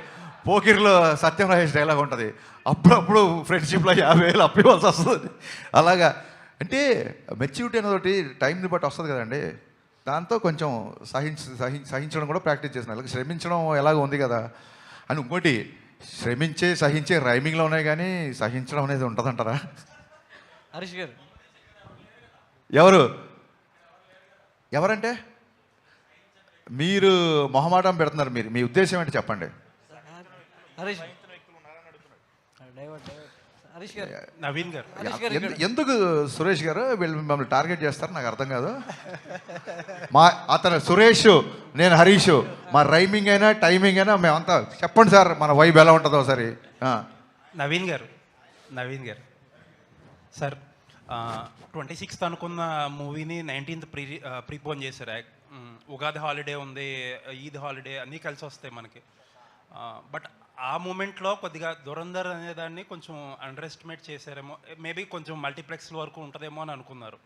పోకిర్లో సత్యం రాజేష్ డైలాగ్ ఉంటుంది, అప్పుడప్పుడు ఫ్రెండ్షిప్లో 50,000 అప్పు ఇవ్వాల్సి వస్తుంది. అలాగా అంటే మెచ్యూరిటీ అనేది టైంని బట్టి వస్తుంది కదండి. దాంతో కొంచెం సహించడం కూడా ప్రాక్టీస్ చేసిన, అలాగే శ్రమించడం ఎలాగో ఉంది కదా అని. ఇంకోటి, సహించే రైమింగ్లో ఉన్నాయి కానీ సహించడం అనేది ఉంటుందంటారా? హరీష్ గారు, ఎవరంటే మీరు మొహమాటం పెడుతున్నారు. మీ ఉద్దేశం ఏంటి చెప్పండి. నవీన్ గారు, ఎందుకు సురేష్ గారు వీళ్ళు మిమ్మల్ని టార్గెట్ చేస్తారు నాకు అర్థం కాదు. అతను సురేష్, నేను హరీష్, మా రైమింగ్ అయినా టైమింగ్ అయినా మేమంతా చెప్పండి సార్, మన వైబ్ ఎలా ఉంటుందో ఒకసారి. నవీన్ గారు సార్, 26th అనుకున్న మూవీని 19th ప్రీపోన్ చేశారు. ఉగాది హాలిడే ఉంది, ఈద్ హాలిడే అన్నీ కలిసి వస్తాయి మనకి. బట్ ఆ మూమెంట్లో కొద్దిగా దురంధర్ అనేదాన్ని కొంచెం అండర్ ఎస్టిమేట్ చేశారేమో, మేబీ కొంచెం మల్టీప్లెక్స్ వరకు ఉంటుందేమో అని అనుకున్నారు.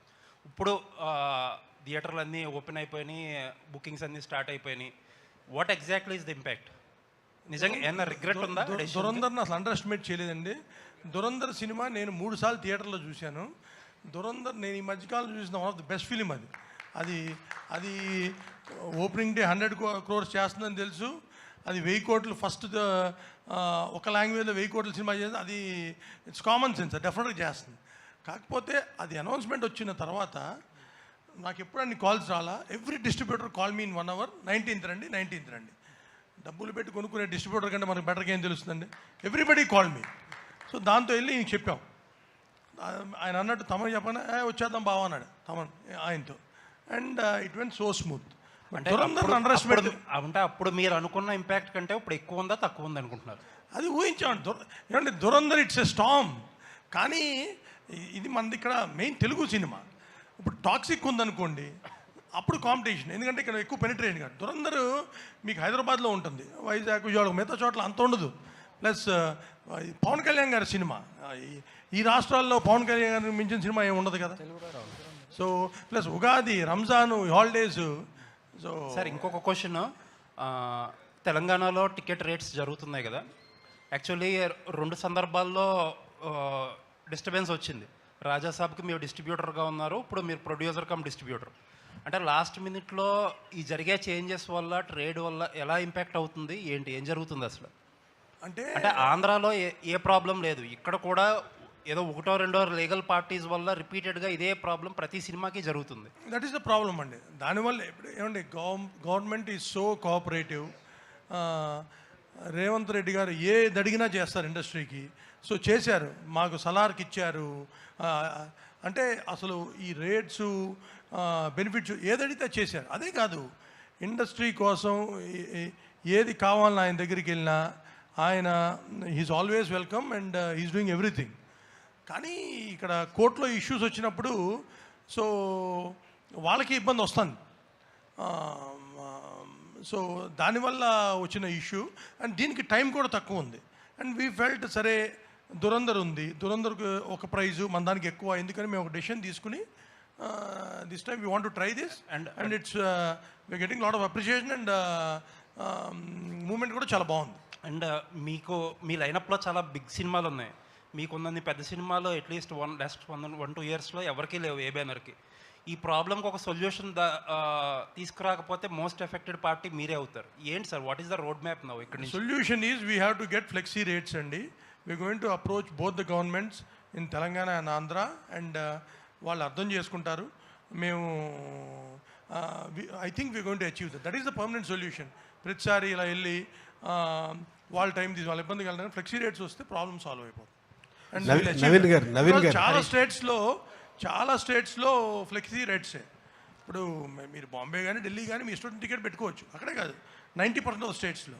ఇప్పుడు థియేటర్లు అన్నీ ఓపెన్ అయిపోయినాయి, బుకింగ్స్ అన్నీ స్టార్ట్ అయిపోయినాయి. What exactly is the impact? నిజంగా ఏమన్నా రిగ్రెట్ ఉందా? దురంధర్ని అసలు అండర్ ఎస్టిమేట్ చేయలేదండి. దురంధర్ సినిమా నేను 3 సార్లు థియేటర్లో చూశాను. దురంధర్ నేను ఈ మధ్యకాలంలో చూసిన one of the best film. అది ఓపెనింగ్ డే 100 crores చేస్తుందని తెలుసు. అది 1000 కోట్లు ఫస్ట్ ఒక లాంగ్వేజ్లో 1000 కోట్ల సినిమా చేస్తుంది. అది ఇట్స్ కామన్ సెన్స్, డెఫినెట్గా చేస్తుంది. కాకపోతే అది అనౌన్స్మెంట్ వచ్చిన తర్వాత నాకు ఎప్పుడు అన్ని కాల్స్ రాలా. Every distributor call me in 1 hour, 19th రండి. డబ్బులు పెట్టి కొనుక్కునే డిస్ట్రిబ్యూటర్ కంటే మనకు బెటర్గా ఏం తెలుస్తుందండి. Everybody call me. సో దాంతో వెళ్ళి ఇంక చెప్పాం. ఆయన అన్నట్టు తమన్ చెప్పాను, వచ్చేద్దాం బావ అన్నాడు తమన్ ఆయనతో. And it went so smooth. అంటే అప్పుడు మీరు అనుకున్న ఇంపాక్ట్ కంటే ఇప్పుడు ఎక్కువ ఉందా తక్కువ ఉంది అనుకుంటున్నారు? అది ఊహించామండి. ఏమంటే దురంధర్ ఇట్స్ ఎ స్టామ్. కానీ ఇది మనది ఇక్కడ మెయిన్ తెలుగు సినిమా. ఇప్పుడు టాక్సిక్ ఉందనుకోండి, అప్పుడు కాంపిటీషన్. ఎందుకంటే ఇక్కడ ఎక్కువ పెనిట్రేషన్ కాదు. దురంధర్ మీకు హైదరాబాద్లో ఉంటుంది, వైజాగ్, విజయవాడ, మిగతా చోట్ల అంత ఉండదు. ప్లస్ పవన్ కళ్యాణ్ గారి సినిమా, ఈ రాష్ట్రాల్లో పవన్ కళ్యాణ్ గారిని మించిన సినిమా ఏమి ఉండదు కదా. So plus Ugadi, Ramzan, holidays. So sir ఇంకొక క్వశ్చన్, తెలంగాణలో టికెట్ రేట్స్ జరుగుతున్నాయి కదా. యాక్చువల్లీ 2 సందర్భాల్లో డిస్టర్బెన్స్ వచ్చింది. రాజాసాబ్కి మీరు డిస్ట్రిబ్యూటర్గా ఉన్నారు, ఇప్పుడు మీరు ప్రొడ్యూసర్ కమ్ డిస్ట్రిబ్యూటర్. అంటే లాస్ట్ మినిట్లో ఈ జరిగే చేంజెస్ వల్ల ట్రేడ్ వల్ల ఎలా ఇంపాక్ట్ అవుతుంది ఏంటి, ఏం జరుగుతుంది అసలు? అంటే అంటే ఆంధ్రాలో ఏ ప్రాబ్లం లేదు, ఇక్కడ కూడా ఏదో ఒకటో రెండో లీగల్ పార్టీస్ వల్ల రిపీటెడ్గా ఇదే ప్రాబ్లం ప్రతి సినిమాకి జరుగుతుంది. దట్ ఈస్ ద ప్రాబ్లం అండి. దానివల్ల ఇప్పుడు ఏమండి, government is so cooperative. Revanth Reddy గారు ఏది అడిగినా చేస్తారు ఇండస్ట్రీకి. సో చేశారు, మాకు సలార్కి ఇచ్చారు. అంటే అసలు ఈ రేట్స్ బెనిఫిట్స్ ఏదడిగితే చేశారు. అదే కాదు, ఇండస్ట్రీ కోసం ఏది కావాలని ఆయన దగ్గరికి వెళ్ళినా ఆయన he's always welcome and he's doing everything. కానీ ఇక్కడ కోర్టులో ఇష్యూస్ వచ్చినప్పుడు సో వాళ్ళకి ఇబ్బంది వస్తుంది. సో దానివల్ల వచ్చిన ఇష్యూ అండ్ దీనికి టైం కూడా తక్కువ ఉంది. అండ్ వీ ఫెల్ట్ సరే దురంధర్ ఉంది, దురంధర్కి ఒక ప్రైజు మన దానికి ఎక్కువ, ఎందుకని మేము ఒక డెసిషన్ తీసుకుని this time we want to try this and it's we getting lot of appreciation and moment కూడా చాలా బాగుంది. అండ్ మీకు మీ లైనప్లో చాలా బిగ్ సినిమాలు ఉన్నాయి, మీకున్నన్ని పెద్ద సినిమాలు అట్లీస్ట్ లాస్ట్ 1-2 ఇయర్స్లో ఎవరికీ లేవు ఏ బ్యానర్కి. ఈ ప్రాబ్లంకి ఒక సొల్యూషన్ తీసుకురాకపోతే మోస్ట్ ఎఫెక్టెడ్ పార్టీ మీరే అవుతారు. ఏంటి sir, what is the road map now ఇక్కడ నుంచి? Solution is we have to get flexi rates అండి. We going to approach both the governments in Telangana and Andhra and వాళ్ళు అర్థం చేసుకుంటారు. మేము I think we going to achieve that is the permanent solution. ప్రతిసారి ఇలా వెళ్ళి వాళ్ళ టైం తీసి వాళ్ళ ఇబ్బందికి వెళ్ళడానికి ఫ్లెక్సీ రేట్స్ వస్తే ప్రాబ్లమ్ సాల్వ్ అయిపోతుంది. నవీన్ గారు చాలా స్టేట్స్లో ఫ్లెక్సీ రేట్సే. ఇప్పుడు మీరు బాంబే కానీ ఢిల్లీ కానీ మీ స్టూడెంట్ టికెట్ పెట్టుకోవచ్చు, అక్కడే కాదు 90% ఆఫ్ స్టేట్స్లో.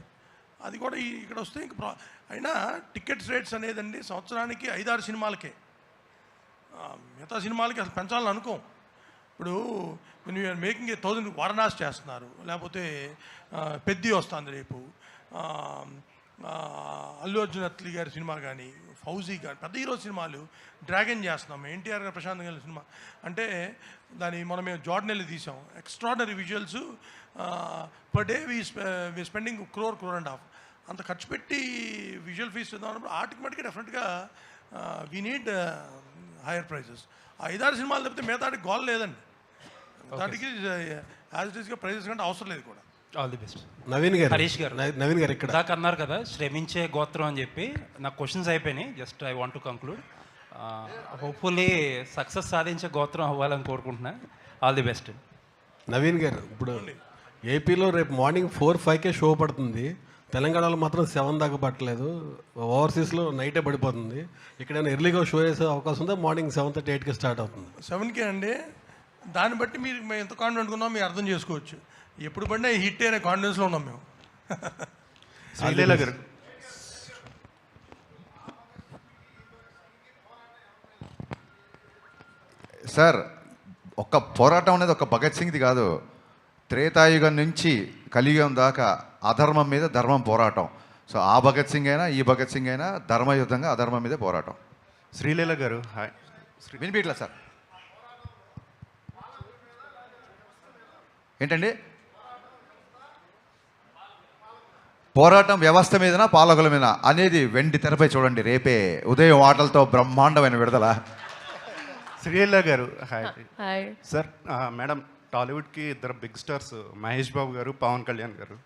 అది కూడా ఇక్కడ వస్తే ఇంక అయినా టికెట్స్ రేట్స్ అనేదండి సంవత్సరానికి 5-6 సినిమాలకే, మిగతా సినిమాలకి అసలు పెంచాలని అనుకోం. ఇప్పుడు యూఆర్ మేకింగ్ 1000 వారణాసి చేస్తున్నారు, లేకపోతే పెద్ది వస్తుంది రేపు, అల్లు అర్జున్ అత్లీ గారి సినిమా కానీ, ఫౌజీ కానీ, పెద్ద హీరో సినిమాలు, డ్రాగన్ చేస్తున్నాం, ఎన్టీఆర్ గారు ప్రశాంత్ గారి సినిమా. అంటే మనం మేము జార్డన్ వెళ్ళి తీసాం, extraordinary visuals. Per day we spending crore and half. అంత ఖర్చు పెట్టి విజువల్ ఫీస్ ఇద్దామన్నప్పుడు ఆటోమేటిక్గా డెఫినెట్గా వీ నీడ్ హైయర్ ప్రైజెస్. 5-6 సినిమాలు తప్పితే మిగతాటికి గోల్ లేదండి. దానికి యాజ్ ఇట్ ఈస్గా ప్రైజెస్ కంటే అవసరం లేదు కూడా. All the best. హరీష్ గారు ఇక్కడ దాకా అన్నారు కదా శ్రమించే గోత్రం అని చెప్పి, నాకు క్వశ్చన్స్ అయిపోయినాయి. Just I want to conclude. Hopefully success సాధించే గోత్రం అవ్వాలని కోరుకుంటున్నా. All the best. నవీన్ గారు, ఇప్పుడు ఏపీలో రేపు మార్నింగ్ 4-5కే షో పడుతుంది, తెలంగాణలో మాత్రం 7 దాకా పట్టలేదు, ఓవర్సీస్లో నైటే పడిపోతుంది. ఇక్కడైనా ఎర్లీగా షో వేసే అవకాశం ఉందా? మార్నింగ్ 7:30-8కి స్టార్ట్ అవుతుంది. 7కే అండి. దాన్ని బట్టి మేము ఎంత కాన్ఫిడెంట్గా ఉన్నామో మీరు అర్థం చేసుకోవచ్చు. ఎప్పుడు పడినా హిట్ అనే కాన్ఫిడెన్స్లో ఉన్నాం మేము. శ్రీలీల గారు, సార్ ఒక పోరాటం అనేది ఒక భగత్ సింగ్ది కాదు. త్రేతాయుగం నుంచి కలియుగం దాకా అధర్మం మీద ధర్మం పోరాటం. సో ఆ భగత్ సింగ్ అయినా ఈ భగత్ సింగ్ అయినా ధర్మయుద్ధంగా అధర్మం మీదే పోరాటం. శ్రీలీల గారు హాయ్. వినిపించట్లా సార్? ఏంటండి? పోరాటం వ్యవస్థ మీదనా పాలకుల మీద అనేది వెండి తెరపై చూడండి రేపే ఉదయం ఆటలతో బ్రహ్మాండమైన విడుదల. Sreeleela garu hi. Hi sir, madam, టాలీవుడ్కి 2 బిగ్ స్టార్స్ మహేష్ బాబు గారు, పవన్ కళ్యాణ్ గారు.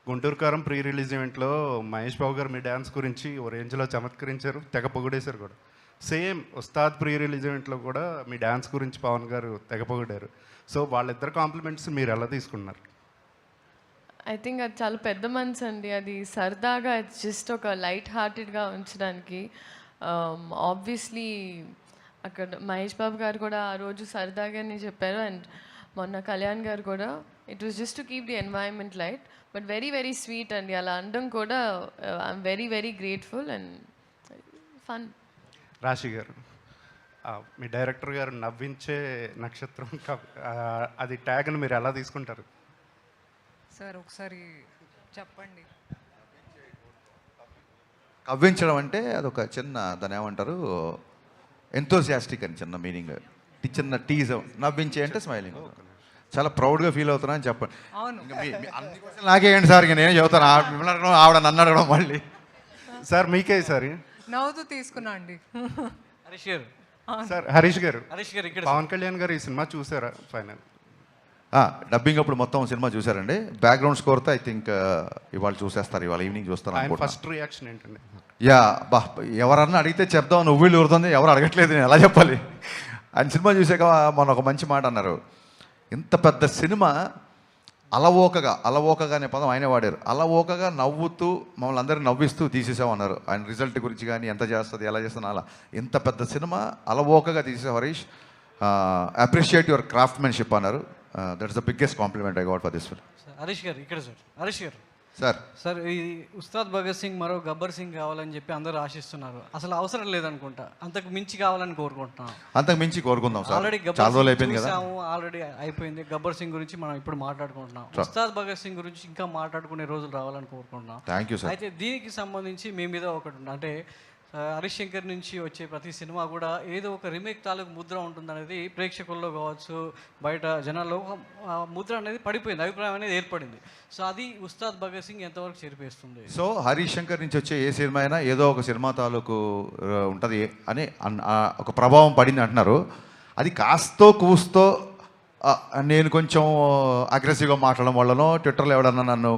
గుంటూరు కారం ప్రీ రిలీజ్ ఈవెంట్లో మహేష్ బాబు గారు మీ డ్యాన్స్ గురించి ఓ రేంజ్లో చమత్కరించారు, తెగ పొగిడేశారు కూడా. సేమ్ ఉస్తాద్ ప్రీ రిలీజ్ ఈవెంట్లో కూడా మీ డ్యాన్స్ గురించి పవన్ గారు తెగ పొగిడారు. సో వాళ్ళిద్దరు కాంప్లిమెంట్స్ మీరు ఎలా తీసుకున్నారు? ఐ థింక్ అది చాలా పెద్ద మనసు అండి. అది సరదాగా జస్ట్ ఒక లైట్ హార్టెడ్గా ఉంచడానికి. ఆబ్వియస్లీ అక్కడ మహేష్ బాబు గారు కూడా ఆ రోజు సరదాగానే చెప్పారు, అండ్ మొన్న కళ్యాణ్ గారు కూడా. It was just to keep the environment light, but very very sweet అండి. అలా అనడం కూడా I'm very very grateful and fun. రాశి గారు, మీ డైరెక్టర్ గారు నవ్వించే నక్షత్రం అది ట్యాగ్ని మీరు ఎలా తీసుకుంటారు? సార్ ఒకసారి చెప్పండి. కవ్వించడం అంటే అదొక చిన్న, దాన్ని ఏమంటారు, ఎంతోసియాస్టిక్ అని చిన్న మీనింగ్, చిన్న టీజం. నవ్వించే అంటే స్మైలింగ్. చాలా ప్రౌడ్గా ఫీల్ అవుతున్నా అని చెప్పండి. అవును. అన్ని క్వశ్చన్లు నాకే ఏంటి సార్? ఇంకా నేనే చెబుతాను. మిమ్మల్ని అడగడం, ఆవిడ నన్ను అడగడం మళ్ళీ. సార్ మీకే సార్ నవ్వుతూ తీసుకున్నా అండి. హరీష్ గారు. సార్ హరీష్ గారు, హరీష్ గారు ఇక్కడ పవన్ కళ్యాణ్ గారు ఈ సినిమా చూసారా ఫైనల్? డబ్బింగ్ అప్పుడు మొత్తం సినిమా చూసారండి. బ్యాక్గ్రౌండ్ స్కోర్తో ఐ థింక్ ఇవాళ చూసేస్తారు, ఇవాళ ఈవినింగ్ చూస్తారు ఆయన అనుకుంటున్నా. ఫస్ట్ రియాక్షన్ ఏంటండి? యా బా, ఎవరన్నా అడిగితే చెప్దాం, నువ్వు ఊరుతుంది, ఎవరు అడగట్లేదు, నేను ఎలా చెప్పాలి. ఆయన సినిమా చూసాక మొన్న ఒక మంచి మాట అన్నారు, ఇంత పెద్ద సినిమా అలవోకగా అనే పదం ఆయనే వాడారు. అలవోకగా నవ్వుతూ మమ్మల్ని అందరినీ నవ్విస్తూ తీసేసామన్నారు. ఆయన రిజల్ట్ గురించి కానీ ఎంత చేస్తుంది ఎలా చేస్తుంది అలా. ఇంత పెద్ద సినిమా అలవోకగా తీసేసావు హరీష్, అప్రిషియేట్ యువర్ క్రాఫ్ట్మెన్షిప్ అన్నారు. That's the biggest compliment I got for this film. Harish గారు ఇక్కడ సార్, హరీష్ గారు సార్ సార్, ఈ ఉస్తాద్ భగత్ సింగ్ మరో గబ్బర్ సింగ్ కావాలని చెప్పి అందరూ ఆశిస్తున్నారు. అసలు అవసరం లేదనుకుంటా, అంతకు మించి కావాలని కోరుకుంటున్నాం. అంతకు మించి కోరుకుందాం సార్. ఆల్రెడీ చాలా రోజులు అయిపోయింది కదా, ఆల్రెడీ అయిపోయింది. గబ్బర్ సింగ్ గురించి మనం ఇప్పుడు మాట్లాడుకుంటున్నాం. ఉస్తాద్ భగత్ సింగ్ గురించి ఇంకా మాట్లాడుకునే రోజులు రావాలని కోరుకుంటున్నాం. Thank you sir. అయితే దీనికి సంబంధించి మీ మీద ఒకటి ఉంది, అంటే హరీష్ శంకర్ నుంచి వచ్చే ప్రతి సినిమా కూడా ఏదో ఒక రీమేక్ తాలూకు ముద్ర ఉంటుందనేది ప్రేక్షకుల్లో కావచ్చు, బయట జనాల్లో ముద్ర అనేది పడిపోయింది, అభిప్రాయం అనేది ఏర్పడింది. సో అది ఉస్తాద్ భగత్ సింగ్ ఎంతవరకు చేరిపేస్తుంది? సో హరీష్ శంకర్ నుంచి వచ్చే ఏ సినిమా అయినా ఏదో ఒక సినిమా తాలూకు ఉంటుంది అని ఒక ప్రభావం పడింది అంటున్నారు. అది కాస్తో కూస్తో నేను కొంచెం అగ్రెసివ్గా మాట్లాడడం వల్లనో, ట్విట్టర్లో ఎవడన్నా నన్ను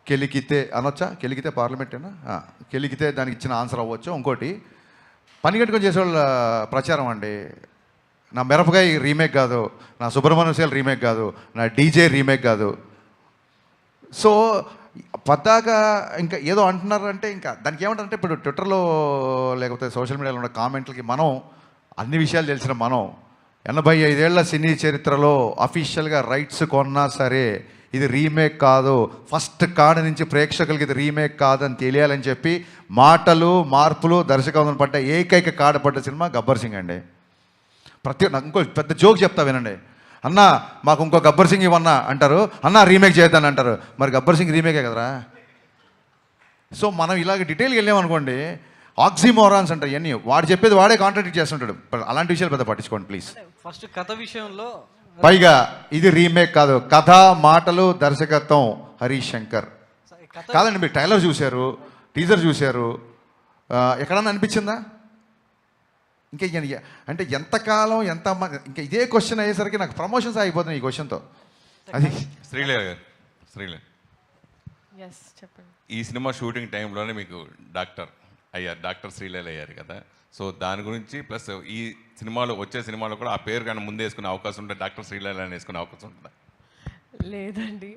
కెలికితే అనొచ్చా, కెలికితే పార్లమెంటేనా, కెలికితే దానికి ఇచ్చిన ఆన్సర్ అవ్వచ్చు. ఇంకోటి పని కట్టుకొని చేసేవాళ్ళ ప్రచారం అండి. నా మిరపకాయ రీమేక్ కాదు, నా సుబ్రహ్మణ్యం సేల్ రీమేక్ కాదు, నా డీజే రీమేక్ కాదు. సో పద్దాగా ఇంకా ఏదో అంటున్నారంటే ఇంకా దానికి ఏమంటారంటే, ఇప్పుడు ట్విట్టర్లో లేకపోతే సోషల్ మీడియాలో ఉన్న కామెంట్లకి మనం అన్ని విషయాలు తెలిసిన మనం 85 ఏళ్ల సినీ చరిత్రలో అఫీషియల్గా రైట్స్ కొన్నా సరే ఇది రీమేక్ కాదు, ఫస్ట్ కాడ నుంచి ప్రేక్షకులకి ఇది రీమేక్ కాదని తెలియాలని చెప్పి మాటలు మార్పులు దర్శకత్వం పడ్డ ఏకైక కాడ పడ్డ సినిమా గబ్బర్ సింగ్ అండి. నాకు ఇంకో పెద్ద జోక్ చెప్తా వినండి. అన్న మాకు ఇంకో గబ్బర్ సింగ్ ఇవన్నా అంటారు, అన్న రీమేక్ చేద్దాని అంటారు. మరి గబ్బర్ సింగ్ రీమేకే కదరా. సో మనం ఇలాగ డీటెయిల్గా వెళ్ళామనుకోండి, ఆక్సిమోరాన్స్ అంటారు ఇవన్నీ, వాడు చెప్పేది వాడే కాంట్రాడిక్ట్ చేస్తుంటాడు. అలాంటి విషయాలు పెద్ద పట్టించుకోండి ప్లీజ్. ఫస్ట్ కథ విషయంలో పైగా ఇది రీమేక్ కాదు, కథ మాటలు దర్శకత్వం హరీష్ శంకర్. కాదండి, మీరు ట్రైలర్ చూశారు, టీజర్ చూశారు, ఎక్కడన్నా అనిపించిందా? ఇంకా అంటే ఎంతకాలం ఎంత ఇంకా ఇదే క్వశ్చన్ అయ్యేసరికి నాకు ప్రమోషన్స్ అయిపోతున్నాయి ఈ క్వశ్చన్తో. అది శ్రీలేఖ గారు, శ్రీలేఖ చెప్పండి. ఈ సినిమా షూటింగ్ టైంలోనే మీకు డాక్టర్ శ్రీలేఖ అయ్యారు కదా, సో దాని గురించి ప్లస్ ఈ సినిమాలో వచ్చే సినిమాలో కూడా ఆ పేరు కానీ ముందే వేసుకునే అవకాశం ఉంటే డాక్టర్ శ్రీలేఖ అని వేసుకునే అవకాశం ఉంటుందా? లేదండి,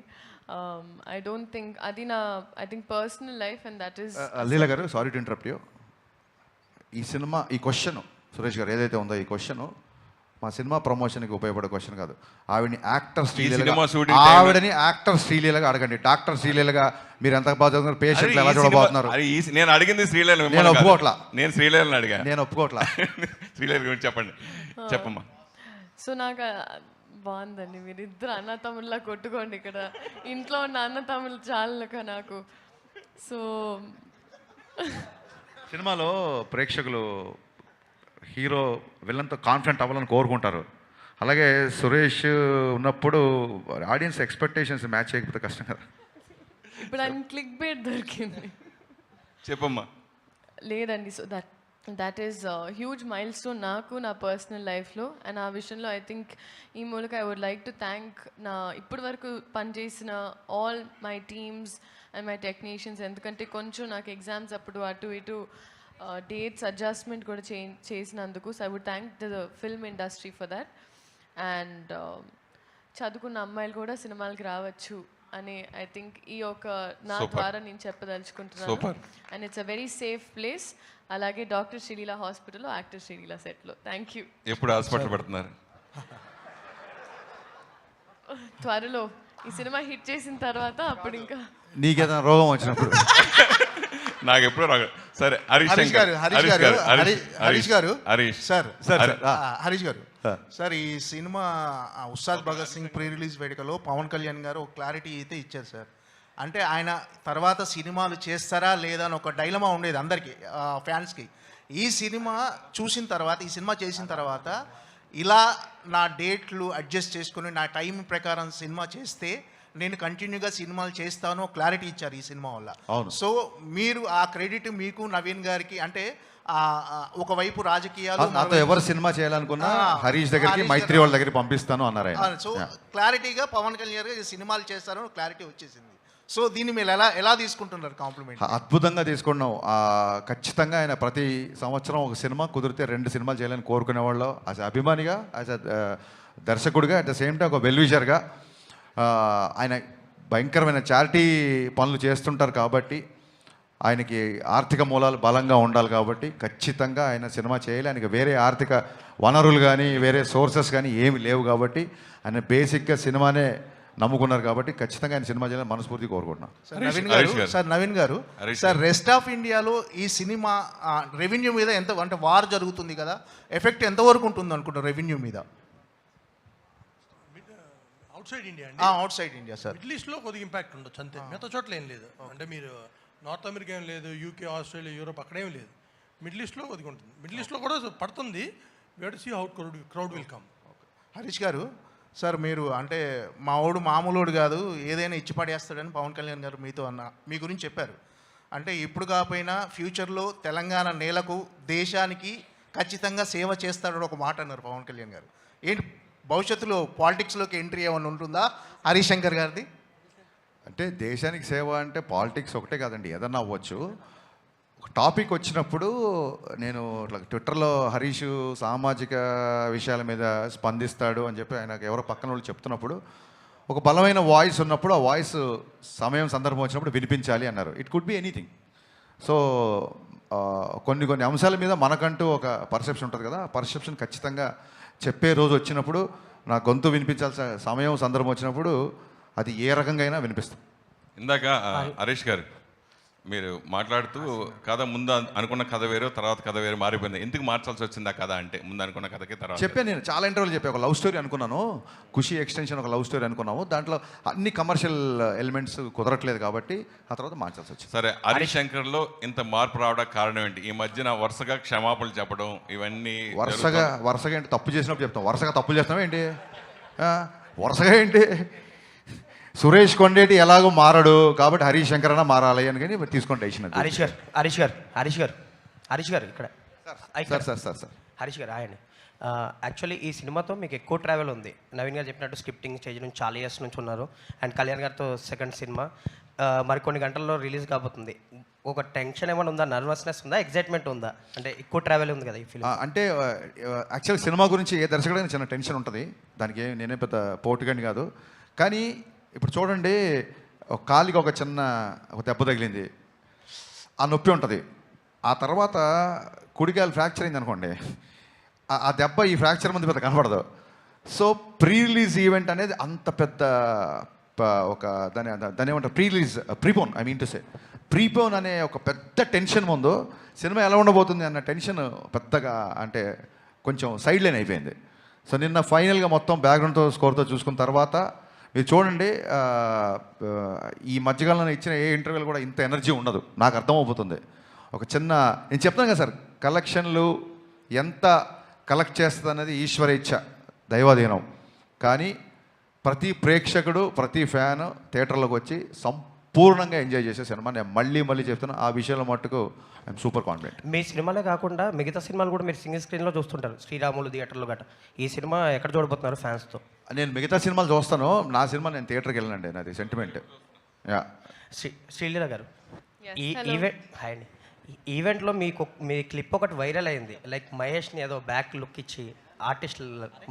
ఐ డోంట్ థింక్. అది నా I think personal life and that is. Leela garu, sorry to interrupt you. ఈ సినిమా ఈ క్వశ్చన్ సురేష్ గారు ఏదైతే ఉందో ఈ క్వశ్చన్ మా సినిమా ప్రమోషన్కి ఉపయోగపడే క్వశ్చన్ కాదు. ఆవిడని యాక్టర్ శ్రీలీలగా అడగండి. డాక్టర్ శ్రీలీలగా మీరు ఎంత బాగా చదువుతున్నారు, పేషెంట్లు ఎలా చూడబోతున్నారు. నేను అడిగింది శ్రీలీల, నేను ఒప్పుకోవట్లా. నేను శ్రీలీలని అడిగా, నేను ఒప్పుకోవట్లా. శ్రీలీల గురించి చెప్పండి, చెప్పమ్మా. సో నాకు బాగుందండి, మీరు ఇద్దరు అన్న తమ్ముళ్ళ కొట్టుకోండి ఇక్కడ. ఇంట్లో ఉన్న అన్న తమ్ముళ్ళు చాలా నాకు. సో సినిమాలో ప్రేక్షకులు హీరో విలన్తో కాన్ఫిడెంట్ అవ్వాలని కోరుకుంటారు. అలాగే సురేష్ ఉన్నప్పుడు ఆడియన్స్ ఎక్స్పెక్టేషన్స్ మ్యాచ్ చేయకపోతే కష్టం కదా. ఇప్పుడు ఆయన క్లిక్ బేట్ దొరికింది, చెప్పమ్మా. లేదండి, so that is huge mile stone నాకు నా పర్సనల్ లైఫ్లో. అండ్ ఆ విషయంలో ఐ థింక్ ఈ మూలక I would like to thank నా ఇప్పటి వరకు పనిచేసిన all my teams and my technicians. ఎందుకంటే కొంచెం నాకు ఎగ్జామ్స్ అప్పుడు అటు ఇటు డేట్స్ అడ్జస్ట్మెంట్ కూడా చేసినందుకు. So I would thank the film industry for that. And చదువుకున్న అమ్మాయిలు కూడా సినిమాలకి రావచ్చు అని ఐ థింక్ ఈ ఒక నా ద్వారా నేను చెప్పదలుచుకుంటున్నాను. And it's a very safe place. అలాగే డాక్టర్ శ్రీలీల హాస్పిటల్లో యాక్టర్ శ్రీలీల సెట్లో. Thank you. ఎప్పుడు హాస్పిటల్ పెడుతున్నారు? త్వరలో ఈ సినిమా హిట్ చేసిన తర్వాత అప్పుడు ఇంకా నీకేదైనా రోగం వచ్చినప్పుడు నాకు ఎప్పుడో రాదు. సరే హరీష్ గారు సార్, ఈ సినిమా ఉస్తాద్ భగత్ సింగ్ ప్రీ రిలీజ్ వేడుకలో పవన్ కళ్యాణ్ గారు ఒక క్లారిటీ అయితే ఇచ్చారు సార్. అంటే ఆయన తర్వాత సినిమాలు చేస్తారా లేదా అని ఒక డైలమా ఉండేది అందరికీ, ఫ్యాన్స్కి. ఈ సినిమా చూసిన తర్వాత, ఈ సినిమా చేసిన తర్వాత ఇలా నా డేట్లు అడ్జస్ట్ చేసుకుని నా టైం ప్రకారం సినిమా చేస్తే నేను కంటిన్యూగా సినిమాలు చేస్తాను క్లారిటీ ఇచ్చారు ఈ సినిమా వల్ల. అవును. సో మీరు ఆ క్రెడిట్ మీకు నవీన్ గారికి అంటే ఒకవైపు రాజకీయాలు నాతో ఎవరు సినిమా చేయాలనుకున్నా హరీష్ దగ్గరికి మైత్రి వాళ్ళ దగ్గరికి పంపిస్తాను అన్నారు ఆయన. సో క్లారిటీగా పవన్ కళ్యాణ్ గారు సినిమాలు చేస్తారని క్లారిటీ వచ్చేసింది. సో దీన్ని మీరు ఎలా తీసుకుంటున్నారు కాంప్లిమెంట్? అద్భుతంగా తీసుకున్నాం. ఖచ్చితంగా ఆయన ప్రతి సంవత్సరం ఒక సినిమా కుదిరితే 2 సినిమాలు చేయాలని కోరుకునేవాళ్ళు. యాజ్ అభిమానిగా, యాజ్ దర్శకుడిగా, అట్ ద సేమ్ టైం ఒక వెల్విషర్గా ఆయన భయంకరమైన చారిటీ పనులు చేస్తుంటారు కాబట్టి, ఆయనకి ఆర్థిక మూలాలు బలంగా ఉండాలి కాబట్టి ఖచ్చితంగా ఆయన సినిమా చేయాలి. ఆయనకి వేరే ఆర్థిక వనరులు కానీ వేరే సోర్సెస్ కానీ ఏమి లేవు కాబట్టి ఆయన బేసిక్గా సినిమానే నమ్ముకున్నారు కాబట్టి ఖచ్చితంగా ఆయన సినిమా చేయాలని మనస్ఫూర్తిగా కోరుకుంటున్నాం. నవీన్ గారు సార్ రెస్ట్ ఆఫ్ ఇండియాలో ఈ సినిమా రెవెన్యూ మీద ఎంత అంటే వార్ జరుగుతుంది కదా, ఎఫెక్ట్ ఎంతవరకు ఉంటుంది అనుకుంటారు రెవెన్యూ మీద? అవుట్సైడ్ ఇండియా అండి. Outside India sir. మిడిల్ ఈస్ట్లో కొద్దిగా ఇంపాక్ట్ ఉండొచ్చు అంతే, మిగతా చోట్ల ఏం లేదు. అంటే మీరు నార్త్ అమెరికా ఏం లేదు, యూకే, ఆస్ట్రేలియా, యూరోప్ అక్కడేం లేదు. మిడిల్ ఈస్ట్లో కొద్దిగా ఉంటుంది. మిడిల్ ఈస్ట్లో కూడా పడుతుంది. We have to see how crowd will come. Harish గారు సార్, మీరు అంటే మావాడు మామూలుడు కాదు, ఏదైనా ఇచ్చి పడేస్తాడని పవన్ కళ్యాణ్ గారు మీతో మీ గురించి చెప్పారు. అంటే ఇప్పుడు కాకపోయినా ఫ్యూచర్లో తెలంగాణ నేలకు దేశానికి ఖచ్చితంగా సేవ చేస్తాడని ఒక మాట అన్నారు పవన్ కళ్యాణ్ గారు. ఏంటి భవిష్యత్తులో పాలిటిక్స్లోకి ఎంట్రీ ఏమైనా ఉంటుందా హరీష్ శంకర్ గారిది? అంటే దేశానికి సేవ అంటే పాలిటిక్స్ ఒకటే కాదండి, ఏదన్నా అవ్వచ్చు. ఒక టాపిక్ వచ్చినప్పుడు నేను ఇట్లా ట్విట్టర్లో హరీష్ సామాజిక విషయాల మీద స్పందిస్తాడు అని చెప్పి ఆయనకు ఎవరో పక్కన వాళ్ళు చెప్తున్నప్పుడు ఒక బలమైన వాయిస్ ఉన్నప్పుడు ఆ వాయిస్ సమయం సందర్భం వచ్చినప్పుడు వినిపించాలి అన్నారు. It could be anything. So కొన్ని అంశాల మీద మనకంటూ ఒక పర్సెప్షన్ ఉంటుంది కదా, ఆ పర్సెప్షన్ ఖచ్చితంగా చెప్పే రోజు వచ్చినప్పుడు నా గొంతు వినిపించాల్సిన సమయం సందర్భం వచ్చినప్పుడు అది ఏ రకంగా అయినా వినిపిస్తుంది. ఇందాక హరీష్ గారు మీరు మాట్లాడుతూ కథ ముందు అనుకున్న కథ వేరు, తర్వాత కథ వేరు మారిపోయింది. ఎందుకు మార్చాల్సి వచ్చింది ఆ కథ అంటే? ముందు అనుకున్న కథకి తర్వాత చెప్పాను నేను చాలా ఇంటర్వ్యూలు చెప్పాను. ఒక లవ్ స్టోరీ అనుకున్నాను, ఖుషి ఎక్స్టెన్షన్ ఒక లవ్ స్టోరీ అనుకున్నాము. దాంట్లో అన్ని కమర్షియల్ ఎలిమెంట్స్ కుదరట్లేదు కాబట్టి ఆ తర్వాత మార్చాల్సి వచ్చింది. సరే, హరీష్ శంకర్లో ఇంత మార్పు రావడానికి కారణం ఏంటి? ఈ మధ్యన వరుసగా క్షమాపణలు చెప్పడం ఇవన్నీ వరుసగా ఏంటి? తప్పు చేసినప్పుడు చెప్తాం. వరుసగా తప్పులు చేస్తాం ఏంటి? వరుసగా ఏంటి? సురేష్ కొండేటి ఎలాగో మారడు కాబట్టి హరీష్ శంకర్ అన్న మారాలి అని కానీ తీసుకోండి డెసిషన్. హరీష్ గారు ఇక్కడ సార్ హరీష్ గారు ఆయన యాక్చువల్లీ ఈ సినిమాతో మీకు ఎక్కువ ట్రావెల్ ఉంది. నవీన్ గారు చెప్పినట్టు స్క్రిప్టింగ్ స్టేజ్ నుంచి చాలా ఇయర్స్ నుంచి ఉన్నారు. అండ్ కళ్యాణ్ గారితో సెకండ్ సినిమా మరికొన్ని గంటల్లో రిలీజ్ కాబోతుంది. ఒక టెన్షన్ ఏమైనా ఉందా, నర్వస్నెస్ ఉందా, ఎగ్జైట్మెంట్ ఉందా? అంటే ఎక్కువ ట్రావెల్ ఉంది కదా ఈ ఫిల్మ్. అంటే యాక్చువల్ సినిమా గురించి ఏ దర్శకుడైనా చిన్న టెన్షన్ ఉంటుంది. దానికి నేనే పెద్ద పోటుగండి కాదు. కానీ ఇప్పుడు చూడండి, ఒక కాలికి ఒక చిన్న దెబ్బ తగిలింది, ఆ నొప్పి ఉంటుంది. ఆ తర్వాత కుడికాయలు ఫ్రాక్చర్ అయింది అనుకోండి, ఆ దెబ్బ ఈ ఫ్రాక్చర్ ముందు పెద్ద కనపడదు. సో ప్రీ రిలీజ్ ఈవెంట్ అనేది అంత పెద్ద ఒక దాని ఏమంటారు ప్రీపోన్ ప్రీపోన్ అనే ఒక పెద్ద టెన్షన్ ముందు సినిమా ఎలా ఉండబోతుంది అన్న టెన్షన్ పెద్దగా అంటే కొంచెం సైడ్ లైన్ అయిపోయింది. సో నిన్న ఫైనల్గా మొత్తం బ్యాక్గ్రౌండ్తో స్కోర్తో చూసుకున్న తర్వాత మీరు చూడండి, ఈ మధ్యకాలంలో ఇచ్చిన ఏ ఇంటర్వ్యూలు కూడా ఇంత ఎనర్జీ ఉండదు, నాకు అర్థమైపోతుంది. ఒక చిన్న నేను చెప్తాను కదా సార్, కలెక్షన్లు ఎంత కలెక్ట్ చేస్తుంది అనేది ఈశ్వర ఇచ్ఛ, దైవాధీనం. కానీ ప్రతి ప్రేక్షకుడు ప్రతి ఫ్యాన్ థియేటర్లోకి వచ్చి సంపూర్ణంగా ఎంజాయ్ చేసే సినిమా. నేను మళ్ళీ చెప్తున్నా, ఆ విషయంలో మట్టుకు ఐఎమ్ సూపర్ కాన్ఫిడెంట్. మీ సినిమాలే కాకుండా మిగతా సినిమాలు కూడా మీరు సింగిల్ స్క్రీన్లో చూస్తుంటారు, శ్రీరాములు థియేటర్లో గట్రా. ఈ సినిమా ఎక్కడ చూడబోతున్నారు ఫ్యాన్స్తో? నేను మిగతా సినిమాలు చూస్తాను, నా సినిమా నేను థియేటర్కి వెళ్ళానండి, నాది సెంటిమెంట్. యా శ్రీలీల గారు, ఈ ఈవెంట్లో మీ క్లిప్ ఒకటి వైరల్ అయింది. లైక్ మహేష్ని ఏదో బ్యాక్ లుక్ ఇచ్చి ఆర్టిస్ట్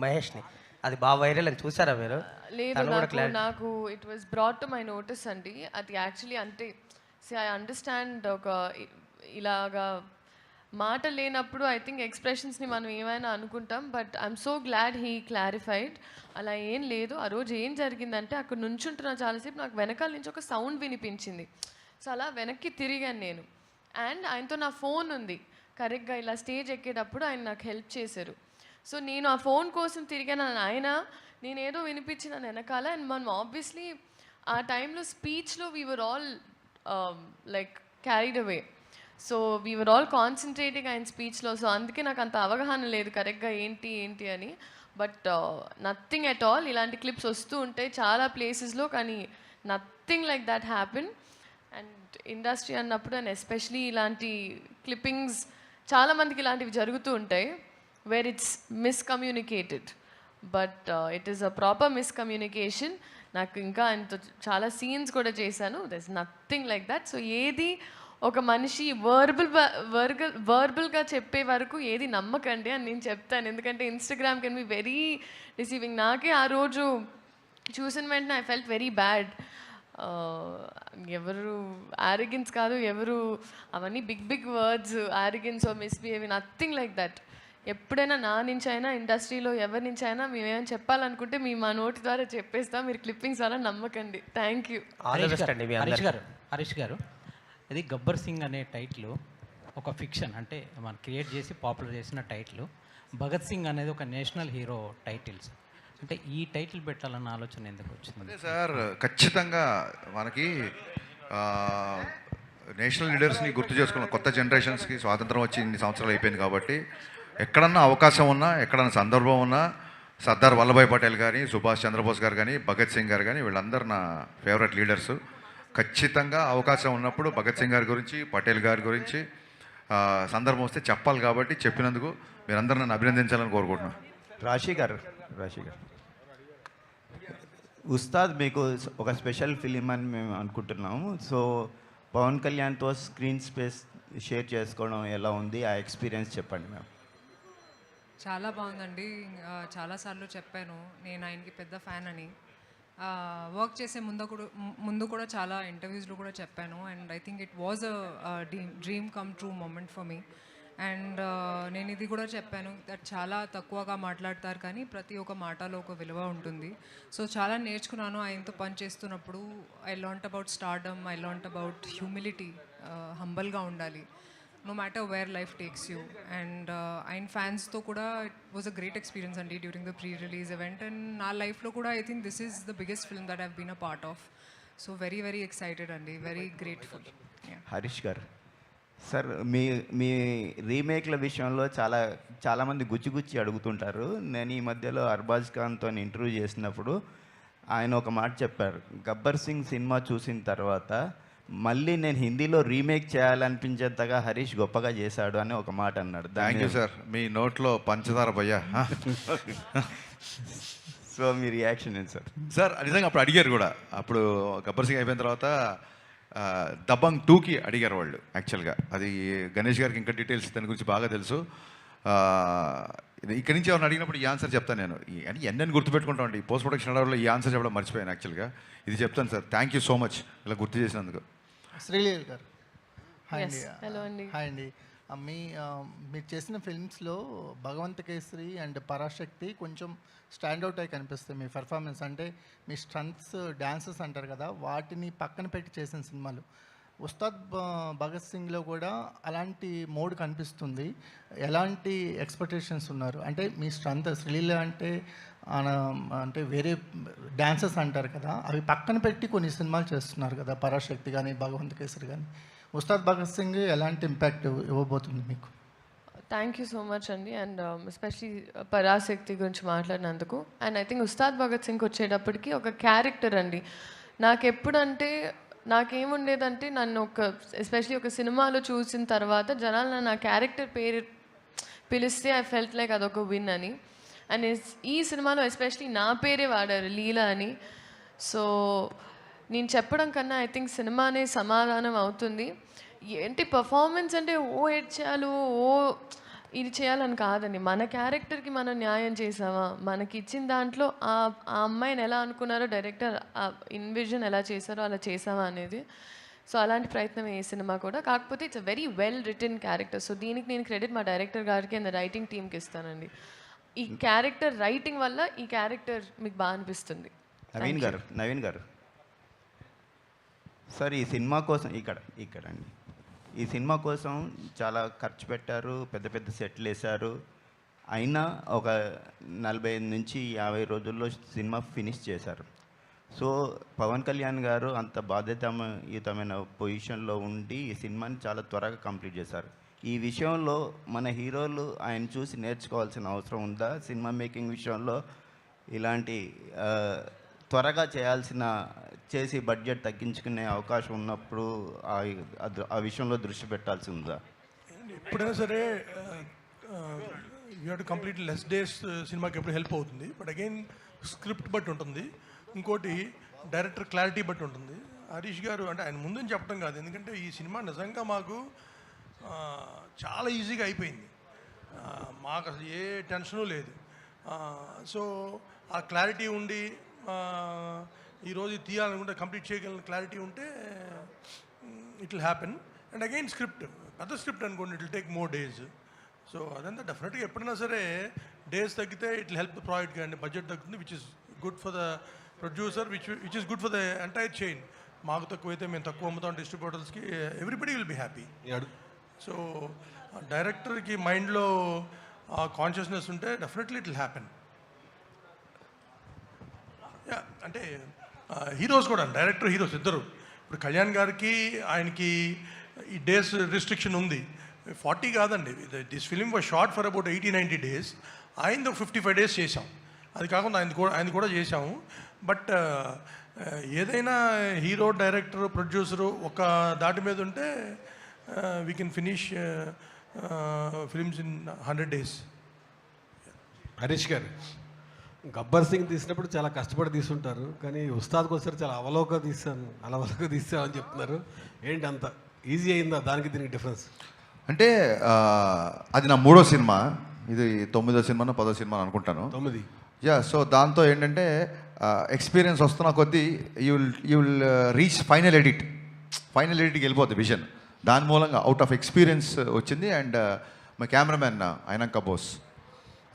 మహేష్ని, అది బాగా వైరల్ అని చూసారా మీరు? లేదు, నాకు it was brought to my notice అండి. అది యాక్చువల్లీ అంటే ఐ అండర్స్టాండ్, ఒక ఇలాగా మాట లేనప్పుడు ఐ థింక్ ఎక్స్ప్రెషన్స్ని మనం ఏమైనా అనుకుంటాం. But I'm so glad he clarified. అలా ఏం లేదు. ఆ రోజు ఏం జరిగిందంటే, అక్కడ నుంచుంటున్న చాలాసేపు నాకు వెనకాల నుంచి ఒక సౌండ్ వినిపించింది. సో అలా వెనక్కి తిరిగాను నేను. అండ్ ఆయనతో నా ఫోన్ ఉంది, కరెక్ట్గా ఇలా స్టేజ్ ఎక్కేటప్పుడు ఆయన నాకు హెల్ప్ చేశారు. సో నేను ఆ ఫోన్ కోసం తిరిగాను. ఆయన నేనేదో వినిపించిన వెనకాల. అండ్ మనం ఆబ్వియస్లీ ఆ టైంలో స్పీచ్లో we were all like carried away. So we were all concentrating ఆయన స్పీచ్లో. సో అందుకే నాకు అంత అవగాహన లేదు కరెక్ట్గా ఏంటి అని. But nothing at all. ఇలాంటి క్లిప్స్ వస్తూ ఉంటాయి చాలా ప్లేసెస్లో, కానీ nothing like that happen. And industry అన్నప్పుడు అండ్ ఎస్పెషలీ ఇలాంటి క్లిప్పింగ్స్ చాలామందికి ఇలాంటివి జరుగుతూ ఉంటాయి where it's miscommunicated, but it is a proper miscommunication. నాకు ఇంకా చాలా సీన్స్ కూడా చేశాను, there is nothing like that. So ఏది ఒక మనిషి వర్బల్గా చెప్పే వరకు ఏది నమ్మకండి అని నేను చెప్తాను, ఎందుకంటే Instagram can be very receiving. నాకే ఆ రోజు చూసిన వెంటనే ఐ ఫెల్ట్ వెరీ బ్యాడ్. ఎవరు ఆరోగెన్స్ కాదు, ఎవరు అవన్నీ big big words, arrogance or misbehaving, nothing like that. ఎప్పుడైనా నా నుంచి అయినా ఇండస్ట్రీలో ఎవరి నుంచి అయినా మేమేమైనా చెప్పాలనుకుంటే మేము మా నోటి ద్వారా చెప్పేస్తాం, మీరు క్లిప్పింగ్స్ ద్వారా నమ్మకండి. Thank you. హరీష్ గారు, ఇది గబ్బర్ సింగ్ అనే టైటిల్ ఒక ఫిక్షన్, అంటే మనం క్రియేట్ చేసి పాపులర్ చేసిన టైటిల్. భగత్ సింగ్ అనేది ఒక నేషనల్ హీరో టైటిల్స్, అంటే ఈ టైటిల్ పెట్టాలన్న ఆలోచన ఎందుకు వచ్చింది? అదే సార్, ఖచ్చితంగా మనకి నేషనల్ లీడర్స్ని గుర్తు చేసుకున్న కొత్త జనరేషన్స్కి స్వాతంత్రం వచ్చి ఇన్ని సంవత్సరాలు అయిపోయింది కాబట్టి ఎక్కడన్నా అవకాశం ఉన్నా, ఎక్కడన్నా సందర్భం ఉన్నా సర్దార్ వల్లభాయ్ పటేల్ కానీ, సుభాష్ చంద్రబోస్ గారు కానీ, భగత్ సింగ్ గారు కానీ, వీళ్ళందరూ నా ఫేవరెట్ లీడర్స్. ఖచ్చితంగా అవకాశం ఉన్నప్పుడు భగత్ సింగ్ గారి గురించి, పటేల్ గారి గురించి సందర్భం వస్తే చెప్పాలి కాబట్టి చెప్పినందుకు మీరందరూ నన్ను అభినందించాలని కోరుకుంటున్నాను. రాశి గారు, ఉస్తాద్ మీకు ఒక స్పెషల్ ఫిలిం అని మేము అనుకుంటున్నాము. సో పవన్ కళ్యాణ్తో స్క్రీన్ స్పేస్ షేర్ చేసుకోవడం ఎలా ఉంది, ఆ ఎక్స్పీరియన్స్ చెప్పండి మ్యామ్. చాలా బాగుందండి. చాలాసార్లు చెప్పాను నేను ఆయనకి పెద్ద ఫ్యాన్ అని. వర్క్ చేసే ముందు కూడా చాలా ఇంటర్వ్యూస్లో కూడా చెప్పాను. And I think it was a dream come true moment for me. And నేను ఇది కూడా చెప్పాను దట్ చాలా తక్కువగా మాట్లాడతారు కానీ ప్రతి ఒక్క మాటలో ఒక విలువ ఉంటుంది. సో చాలా నేర్చుకున్నాను ఆయనతో పని చేస్తున్నప్పుడు. I learnt about stardom, I learnt about humility, హంబల్గా ఉండాలి no matter where life takes you. And ఆయన ఫ్యాన్స్తో కూడా it was a great experience అండి during the pre release event. And నా లైఫ్లో కూడా I think this is the biggest film that have been a part of. So very very excited అండి, very grateful. Harish గారు, sir మీ రీమేక్ల విషయంలో చాలామంది గుచ్చి అడుగుతుంటారు. నేను ఈ మధ్యలో అర్బాజ్ ఖాన్తో ఇంటర్వ్యూ చేసినప్పుడు ఆయన ఒక మాట చెప్పారు, గబ్బర్ సింగ్ సినిమా చూసిన తర్వాత మళ్ళీ నేను హిందీలో రీమేక్ చేయాలనిపించేంతగా హరీష్ గొప్పగా చేశాడు అని ఒక మాట అన్నాడు. థ్యాంక్ యూ సార్, మీ నోట్లో పంచదార భయ్యా. సో మీ రియాక్షన్ ఏంటి సార్? సార్ నిజంగా అప్పుడు అడిగారు కూడా, అప్పుడు గబ్బర్ సింగ్ అయిపోయిన తర్వాత దబంగ్ 2కి అడిగారు వాళ్ళు. యాక్చువల్గా అది గణేష్ గారికి ఇంకా డీటెయిల్స్ దాని గురించి బాగా తెలుసు. ఇక్కడి నుంచి ఎవరిని అడిగినప్పుడు ఈ ఆన్సర్ చెప్తాను నేను. అని ఎన్నెన్ని గుర్తుపెట్టుకుంటామండి, పోస్ట్ ప్రొడక్షన్ అడవుల్లో ఈ ఆన్సర్ చెప్పడం మర్చిపోయాను. యాక్చువల్గా ఇది చెప్తాను sir. Thank you so much ఇలా గుర్తు చేసినందుకు. శ్రీలీల గారు, హాయ్ అండి. హలో అండి. హాయ్ అండి. మీరు చేసిన ఫిల్మ్స్లో భగవంత కేసరి అండ్ పరాశక్తి కొంచెం స్టాండ్అవుట్ అయి కనిపిస్తాయి మీ పెర్ఫార్మెన్స్. అంటే మీ స్టంట్స్, డ్యాన్సెస్ అంటారు కదా, వాటిని పక్కన పెట్టి చేసిన సినిమాలు. ఉస్తాద్ భగత్ సింగ్లో కూడా అలాంటి మోడ్ కనిపిస్తుంది. ఎలాంటి ఎక్స్పెక్టేషన్స్ ఉన్నారు? అంటే మీ స్ట్రెంత్ శ్రీలీల అంటే వేరే డ్యాన్సెస్ అంటారు కదా, అవి పక్కన పెట్టి కొన్ని సినిమాలు చేస్తున్నారు కదా, పరాశక్తి కానీ భగవంత్ కేసరి కానీ. ఉస్తాద్ భగత్ సింగ్ ఎలాంటి ఇంపాక్ట్ ఇవ్వబోతుంది మీకు? థ్యాంక్ యూ సో మచ్ అండి. అండ్ ఎస్పెషలీ పరాశక్తి గురించి మాట్లాడినందుకు. And I think Ustaad Bhagat Singh వచ్చేటప్పటికి ఒక క్యారెక్టర్ అండి. నాకెప్పుడంటే నాకేముండేదంటే నన్ను ఎస్పెషలీ ఒక సినిమాలో చూసిన తర్వాత జనాలు నా క్యారెక్టర్ పేరు పిలిస్తే ఐ ఫెల్ట్ లైక్ అదొక విన్ అని. అండ్ ఈ సినిమాలో ఎస్పెషలీ నా పేరే వాడారు, లీలా అని. సో నేను చెప్పడం కన్నా ఐ థింక్ సినిమానే సమాధానం అవుతుంది. ఏంటి పర్ఫార్మెన్స్ అంటే ఓ ఎడ్ చేయాలి, ఓ ఇది చేయాలని కాదండి. మన క్యారెక్టర్కి మనం న్యాయం చేసామా, మనకి ఇచ్చిన దాంట్లో ఆ అమ్మాయిని ఎలా అనుకున్నారో డైరెక్టర్, ఆ ఇన్విజన్ ఎలా చేశారో అలా చేసామా అనేది. సో అలాంటి ప్రయత్నం ఏ సినిమా కూడా. కాకపోతే it's a very well written character. So దీనికి నేను క్రెడిట్ మా డైరెక్టర్ గారికి అండ్ రైటింగ్ టీమ్కి ఇస్తానండి. ఈ క్యారెక్టర్ రైటింగ్ వల్ల ఈ క్యారెక్టర్ మీకు బాగా అనిపిస్తుంది. నవీన్ గారు సార్, ఈ సినిమా కోసం ఇక్కడండి, ఈ సినిమా కోసం చాలా ఖర్చు పెట్టారు, పెద్ద పెద్ద సెట్లు వేశారు. అయినా ఒక 45 నుంచి 50 రోజుల్లో సినిమా ఫినిష్ చేశారు. సో పవన్ కళ్యాణ్ గారు అంత బాధ్యతాయుతమైన పొజిషన్లో ఉండి ఈ సినిమాని చాలా త్వరగా కంప్లీట్ చేశారు. ఈ విషయంలో మన హీరోలు ఆయన చూసి నేర్చుకోవాల్సిన అవసరం ఉందా? సినిమా మేకింగ్ విషయంలో ఇలాంటి త్వరగా చేసి బడ్జెట్ తగ్గించుకునే అవకాశం ఉన్నప్పుడు ఆ విషయంలో దృష్టి పెట్టాల్సి ఉందా? ఎప్పుడైనా సరే you have to complete less days సినిమాకి ఎప్పుడు హెల్ప్ అవుతుంది. బట్ అగైన్ స్క్రిప్ట్ బట్టి ఉంటుంది, ఇంకోటి డైరెక్టర్ క్లారిటీ బట్టి ఉంటుంది. హరీష్ గారు అంటే ఆయన ముందని చెప్పడం కాదు, ఎందుకంటే ఈ సినిమా నిజంగా మాకు చాలా ఈజీగా అయిపోయింది. మాకు అసలు ఏ టెన్షను లేదు. సో ఆ క్లారిటీ ఉండి ఈరోజు తీయాలనుకుంటే కంప్లీట్ చేయగలిగిన క్లారిటీ ఉంటే it will happen. And again script పెద్ద స్క్రిప్ట్ అనుకోండి, it will take more days. So అదంతా డెఫినెట్గా ఎప్పుడైనా సరే డేస్ తగ్గితే it will help the project, కానీ బడ్జెట్ తగ్గుతుంది, which is good for the producer, which is good for the entire chain. మాకు తక్కువైతే మేము తక్కువ అమ్ముతాం డిస్ట్రిబ్యూటర్స్కి, everybody will be happy. So డైరెక్టర్కి మైండ్లో కాన్షియస్నెస్ ఉంటే డెఫినెట్లీ ఇట్ విల్ హ్యాపెన్. అంటే హీరోస్ కూడా, డైరెక్టర్ హీరోస్ ఇద్దరు. ఇప్పుడు కళ్యాణ్ గారికి ఆయనకి ఈ డేస్ రిస్ట్రిక్షన్ ఉంది, 40 కాదండి. This film was short for about 80-90 days. ఆయనది 55 days చేసాం. అది కాకుండా ఆయన కూడా చేసాము. బట్ ఏదైనా హీరో, డైరెక్టర్, ప్రొడ్యూసరు ఒక దాటి మీద ఉంటే we can finish films in 100 days. Harish గారు, గబ్బర్ సింగ్ తీసినప్పుడు చాలా కష్టపడి తీసుంటారు, కానీ ఉస్తాద్కి వచ్చారు చాలా అలవోక తీసాను అని చెప్తున్నారు. ఏంటి అంత ఈజీ అయిందా దానికి దీనికి డిఫరెన్స్? అంటే అది నా 3వ సినిమా, ఇది 9వ సినిమానో 10వ సినిమా అనుకుంటాను. 9. యా, సో దాంతో ఏంటంటే ఎక్స్పీరియన్స్ వస్తున్న కొద్దీ యూ విల్ రీచ్ ఫైనల్ ఎడిట్కి వెళ్ళిపోద్ది విజన్. దాని మూలంగా అవుట్ ఆఫ్ ఎక్స్పీరియన్స్ వచ్చింది. అండ్ మా కెమెరామెన్ అయినాక బోస్,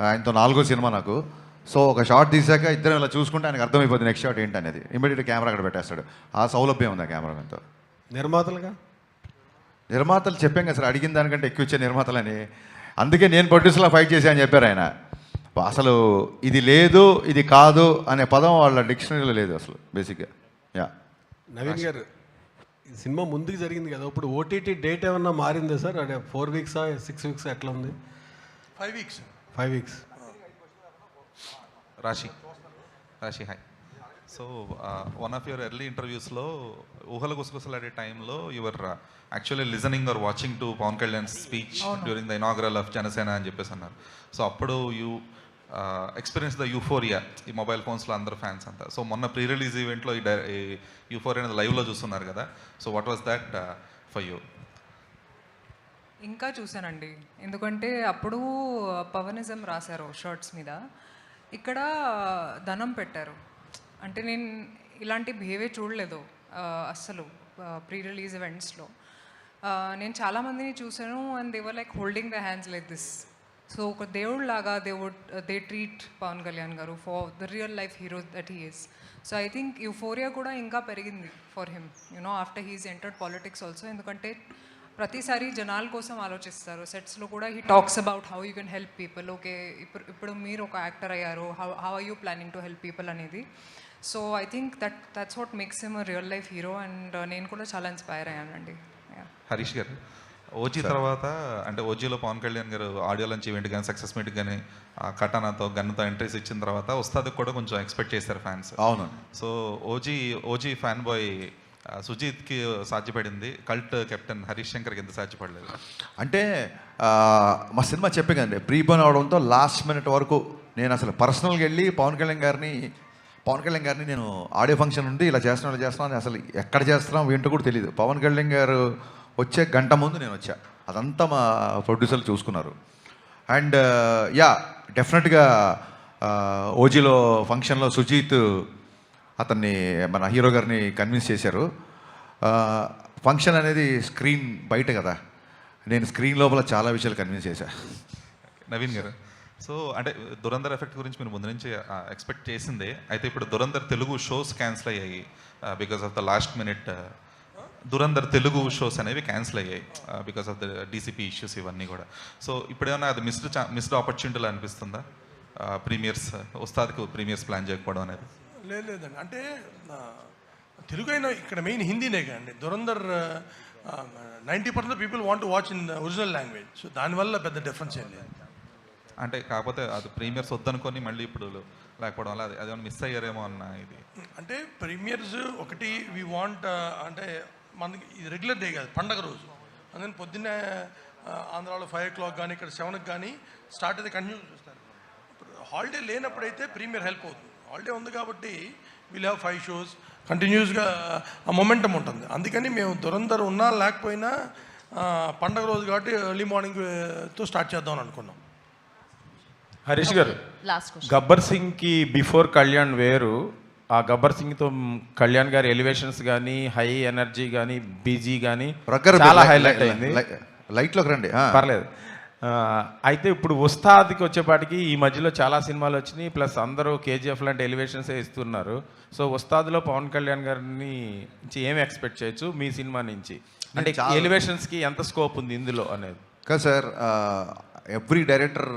ఆయనతో 4వ సినిమా నాకు. సో ఒక షార్ట్ తీసాక ఇద్దరం ఇలా చూసుకుంటే ఆయనకు అర్థమైపోతుంది నెక్స్ట్ షాట్ ఏంటనేది. ఇమీడియట్గా కెమెరా అక్కడ పెట్టేస్తాడు. ఆ సౌలభ్యం ఉంది ఆ కెమెరామెన్తో. నిర్మాతలు చెప్పాం కదా సార్, అడిగిన దానికంటే ఎక్కువ ఇచ్చే నిర్మాతలని. అందుకే నేను ప్రొడ్యూసర్లా ఫైట్ చేశా అని చెప్పారు ఆయన. అసలు ఇది లేదు, ఇది కాదు అనే పదం వాళ్ళ డిక్షనరీలో లేదు అసలు బేసిక్గా. యా, నవీన్ గారు, ఈ సినిమా ముందుకు జరిగింది కదా, ఇప్పుడు ఓటీటీ డేట్ ఏమన్నా మారిందా సార్? అంటే 4 weeks 6 weeks ఎట్లా ఉంది? 5 weeks. 5 weeks. Rashi hi. So one of your early ఇంటర్వ్యూస్లో ఊహల గుసగుసలాడే టైంలో your actually listening or watching to Pawan Kalyan speech during the inaugural of Janasena అని చెప్పేసి అన్నారు. సో అప్పుడు యూ ఎక్స్పీరియన్స్ ద యూఫోరియా, ఈ మొబైల్ ఫోన్స్లో అందరు ఫ్యాన్స్ అంతా. సో మొన్న ప్రీ రిలీజ్ ఈవెంట్లో ఈ యూఫోరియా అనేది లైవ్లో చూస్తున్నారు కదా. So what was that for you? ఇంకా చూశానండి, ఎందుకంటే అప్పుడు పవనిజం రాశారు షర్ట్స్ మీద, ఇక్కడ ధనం పెట్టారు. అంటే నేను ఇలాంటి బిహేవియర్ చూడలేదు అస్సలు ప్రీ రిలీజ్ ఈవెంట్స్లో. నేను చాలామందిని చూశాను and they were like holding the hands like this. So ఒక దేవుడు లాగా దే ట్రీట్ పవన్ కళ్యాణ్ గారు for the real life hero that he is. So I think euphoria కూడా ఇంకా పెరిగింది for him, you know after he's entered politics also. ఎందుకంటే ప్రతిసారి జనాల కోసం ఆలోచిస్తారు. సెట్స్లో కూడా he talks about how you can help people. Okay, ఇప్పుడు మీరు ఒక యాక్టర్ అయ్యారు, how are you planning to help people అనేది. So I think that's what makes him a real life hero. And నేను కూడా చాలా ఇన్స్పైర్ అయ్యానండి. హరీష్ గారు, ఓజీ తర్వాత అంటే ఓజీలో పవన్ కళ్యాణ్ గారు ఆడియో లంచ్ ఈవెంట్ కానీ సక్సెస్ మీట్ కానీ కటానాతో గన్నుతో ఎంట్రీస్ ఇచ్చిన తర్వాత ఉస్తాద్కి కూడా కొంచెం ఎక్స్పెక్ట్ చేశారు ఫ్యాన్స్. అవును. సో ఓజీ ఫ్యాన్ బాయ్ సుజీత్కి సాధ్యపడింది, కల్ట్ కెప్టెన్ హరీష్ శంకర్కి ఎంత సాధ్యపడలేదు? అంటే మా సినిమా చెప్పే కదండి, ప్రీపోన్ అవడంతో లాస్ట్ మినిట్ వరకు నేను అసలు పర్సనల్గా వెళ్ళి పవన్ కళ్యాణ్ గారిని నేను ఆడియో ఫంక్షన్ ఉంది ఇలా చేస్తున్నాను అని అసలు ఎక్కడ చేస్తున్నాం ఏంటో కూడా తెలియదు. పవన్ కళ్యాణ్ గారు వచ్చే గంట ముందు నేను వచ్చా. అదంతా మా ప్రొడ్యూసర్లు చూసుకున్నారు. అండ్ యా, డెఫినెట్గా ఓజీలో ఫంక్షన్లో సుజీత్ అతన్ని మన హీరో గారిని కన్విన్స్ చేశారు. ఫంక్షన్ అనేది స్క్రీన్ బయట కదా, నేను స్క్రీన్ లోపల చాలా విషయాలు కన్విన్స్ చేశాను. నవీన్ గారు, సో అంటే దురంధర్ ఎఫెక్ట్ గురించి మీరు ముందు నుంచి ఎక్స్పెక్ట్ చేసిందే. అయితే ఇప్పుడు దురంధర్ తెలుగు షోస్ క్యాన్సిల్ అయ్యాయి because of the last minute. Dhurandhar Telugu shows అనేవి క్యాన్సిల్ అయ్యాయి because of the DCP issues ఇవన్నీ కూడా. సో ఇప్పుడేమన్నా అది మిస్డ్ ఆపర్చునిటీలు అనిపిస్తుందా ప్రీమియర్స్, ఉస్తాద్కి ప్రీమియర్స్ ప్లాన్ చేయకపోవడం అనేది? లేదండి, అంటే తెలుగు అయినా ఇక్కడ మెయిన్ హిందీనే కదండి. Dhurandhar 90% people want to watch in original language. So దానివల్ల పెద్ద డిఫరెన్స్ ఏం లేదు. అంటే కాకపోతే అది ప్రీమియర్స్ వద్దనుకొని మళ్ళీ ఇప్పుడు లేకపోవడం వల్ల అదేమైనా మిస్ అయ్యారేమో అన్న ఇది. అంటే ప్రీమియర్స్ ఒకటి వీ వాంట్, అంటే మనకి ఇది రెగ్యులర్ డే కాదు, పండగ రోజు. అందుకని పొద్దున్నే ఆంధ్రాలో 5 o'clock కానీ ఇక్కడ 7కి కానీ స్టార్ట్ అయితే కంటిన్యూ చూస్తారు. హాలిడే లేనప్పుడైతే ప్రీమియర్ హెల్ప్ అవుతుంది. హాలిడే ఉంది కాబట్టి వీల్ హ్యావ్ 5 shows కంటిన్యూస్గా ఆ మొమెంటం ఉంటుంది. అందుకని మేము దురంధర్ ఉన్నా లేకపోయినా పండగ రోజు కాబట్టి ఎర్లీ మార్నింగ్తో స్టార్ట్ చేద్దాం అనుకున్నాం. Harish garu, last question. గబ్బర్ సింగ్కి బిఫోర్ కళ్యాణ్ వేరు, ఆ గబ్బర్ సింగ్తో కళ్యాణ్ గారి ఎలివేషన్స్ కానీ హై ఎనర్జీ కానీ బీజీ కానీ చాలా హైలైట్ అయింది. లైట్లోకి రండి, పర్లేదు. అయితే ఇప్పుడు ఉస్తాద్కి వచ్చేపాటికి ఈ మధ్యలో చాలా సినిమాలు వచ్చినాయి, ప్లస్ అందరూ కేజీఎఫ్ లాంటి ఎలివేషన్సే ఇస్తున్నారు. సో ఉస్తాద్లో పవన్ కళ్యాణ్ గారిని ఏమి ఎక్స్పెక్ట్ చేయొచ్చు మీ సినిమా నుంచి? అంటే ఎలివేషన్స్కి ఎంత స్కోప్ ఉంది ఇందులో అనేది? కదా సార్, ఎవ్రీ డైరెక్టర్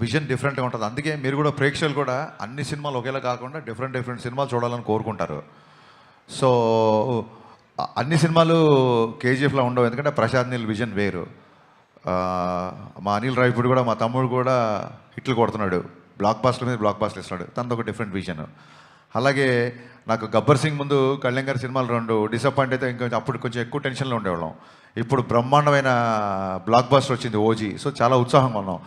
విజన్ డిఫరెంట్గా ఉంటుంది. అందుకే మీరు కూడా ప్రేక్షకులు కూడా అన్ని సినిమాలు ఒకేలా కాకుండా డిఫరెంట్ సినిమాలు చూడాలని కోరుకుంటారు. సో అన్ని సినిమాలు కేజీఎఫ్లో ఉండవు, ఎందుకంటే ప్రశాంత్ నీల్ విజన్ వేరు. మా అనిల్ రావిపూడి కూడా, మా తమ్ముడు కూడా హిట్లు కొడుతున్నాడు, బ్లాక్ బాస్టర్ మీద బ్లాక్ బాస్టర్ ఇస్తున్నాడు, తనది ఒక డిఫరెంట్ విజన్. అలాగే నాకు గబ్బర్ సింగ్ ముందు కళ్యాణ్ గారి సినిమాలు 2 డిసప్పాయింట్ అయితే ఇంకా అప్పుడు కొంచెం ఎక్కువ టెన్షన్లో ఉండేవాళ్ళం. ఇప్పుడు బ్రహ్మాండమైన బ్లాక్ బాస్టర్ వచ్చింది ఓజీ. సో చాలా ఉత్సాహంగా ఉన్నాం.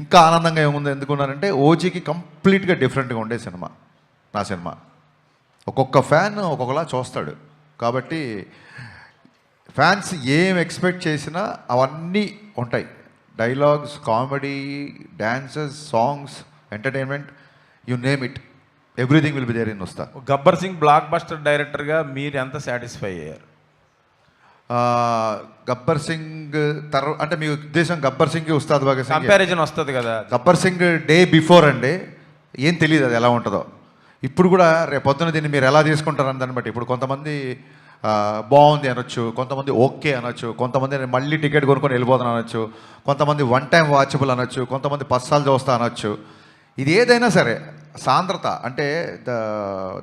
ఇంకా ఆనందంగా ఏముంది ఎందుకున్నానంటే ఓజీకి కంప్లీట్గా డిఫరెంట్గా ఉండే సినిమా నా సినిమా. ఒక్కొక్క ఫ్యాన్ ఒక్కొక్కలా చూస్తాడు కాబట్టి ఫ్యాన్స్ ఏం ఎక్స్పెక్ట్ చేసినా అవన్నీ ఉంటాయి. Dialogues, comedy, dances, songs, entertainment, you name it, everything will be there in Ustaad. Gabbar Singh blockbuster డైరెక్టర్గా మీరు ఎంత సాటిస్ఫై అయ్యారు? గబ్బర్ సింగ్ అంటే మీ ఉద్దేశం గబ్బర్ సింగ్ ఉస్తాద్ భగత్ సింగ్ కంపారిజన్ వస్తుంది కదా? గబ్బర్ సింగ్ డే బిఫోర్ అండి ఏం తెలియదు అది ఎలా ఉంటుందో. ఇప్పుడు కూడా రేపు పొద్దున దీన్ని మీరు ఎలా తీసుకుంటారని దాన్ని బట్టి ఇప్పుడు కొంతమంది బాగుంది అనొచ్చు, కొంతమంది ఓకే అనొచ్చు, కొంతమంది మళ్ళీ టికెట్ కొనుక్కొని వెళ్ళిపోతాను అనొచ్చు, కొంతమంది 1 time వాచబుల్ అనొచ్చు, కొంతమంది 10 సార్లు చూస్తా అనొచ్చు. ఇది ఏదైనా సరే సాంద్రత అంటే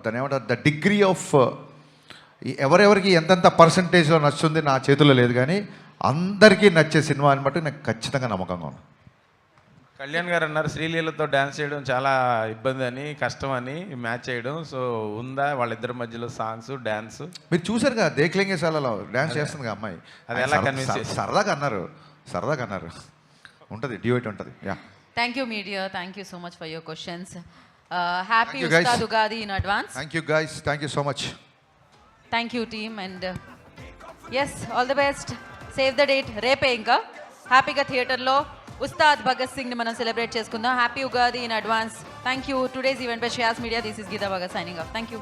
దాని ఏమంటారు, ద డిగ్రీ ఆఫ్ ఎవరెవరికి ఎంతెంత పర్సంటేజ్లో నచ్చుంది నా చేతుల్లో లేదు, కానీ అందరికీ నచ్చే సినిమా అని బట్టి నాకు ఖచ్చితంగా నమ్మకంగా ఉంది. కళ్యాణ్ గారు అన్నారు శ్రీలీలతో డ్యాన్స్ చేయడం చాలా ఇబ్బంది అని, కష్టం అని మ్యాచ్ చేయడం. సో ఉందా వాళ్ళిద్దరి మధ్యలో సాంగ్స్, డ్యాన్స్? మీరు చూసారు కదా దేఖ్లేంగే సాలలో డ్యాన్స్ చేస్తుంది అమ్మాయి. అది ఎలా కన్విన్స్? సరదాగా అన్నారు ఉంటుంది, డ్యూయట్ ఉంటుంది. Yeah, thank you media, thank you so much for your questions. Happy Ustaad Ugadi in advance. Thank you guys, thank you so much. Thank you team and yes all the best. Save the date రేపే ఇంకా హ్యాపీగా థియేటర్లో ఉస్తాద్ భగత్ సింగ్ని మనం celebrate చేసుకుందాం. Happy Ugadi in advance. Thank you. Today's event by Shreyas media. This is Geetha Bhagat signing off. Thank you.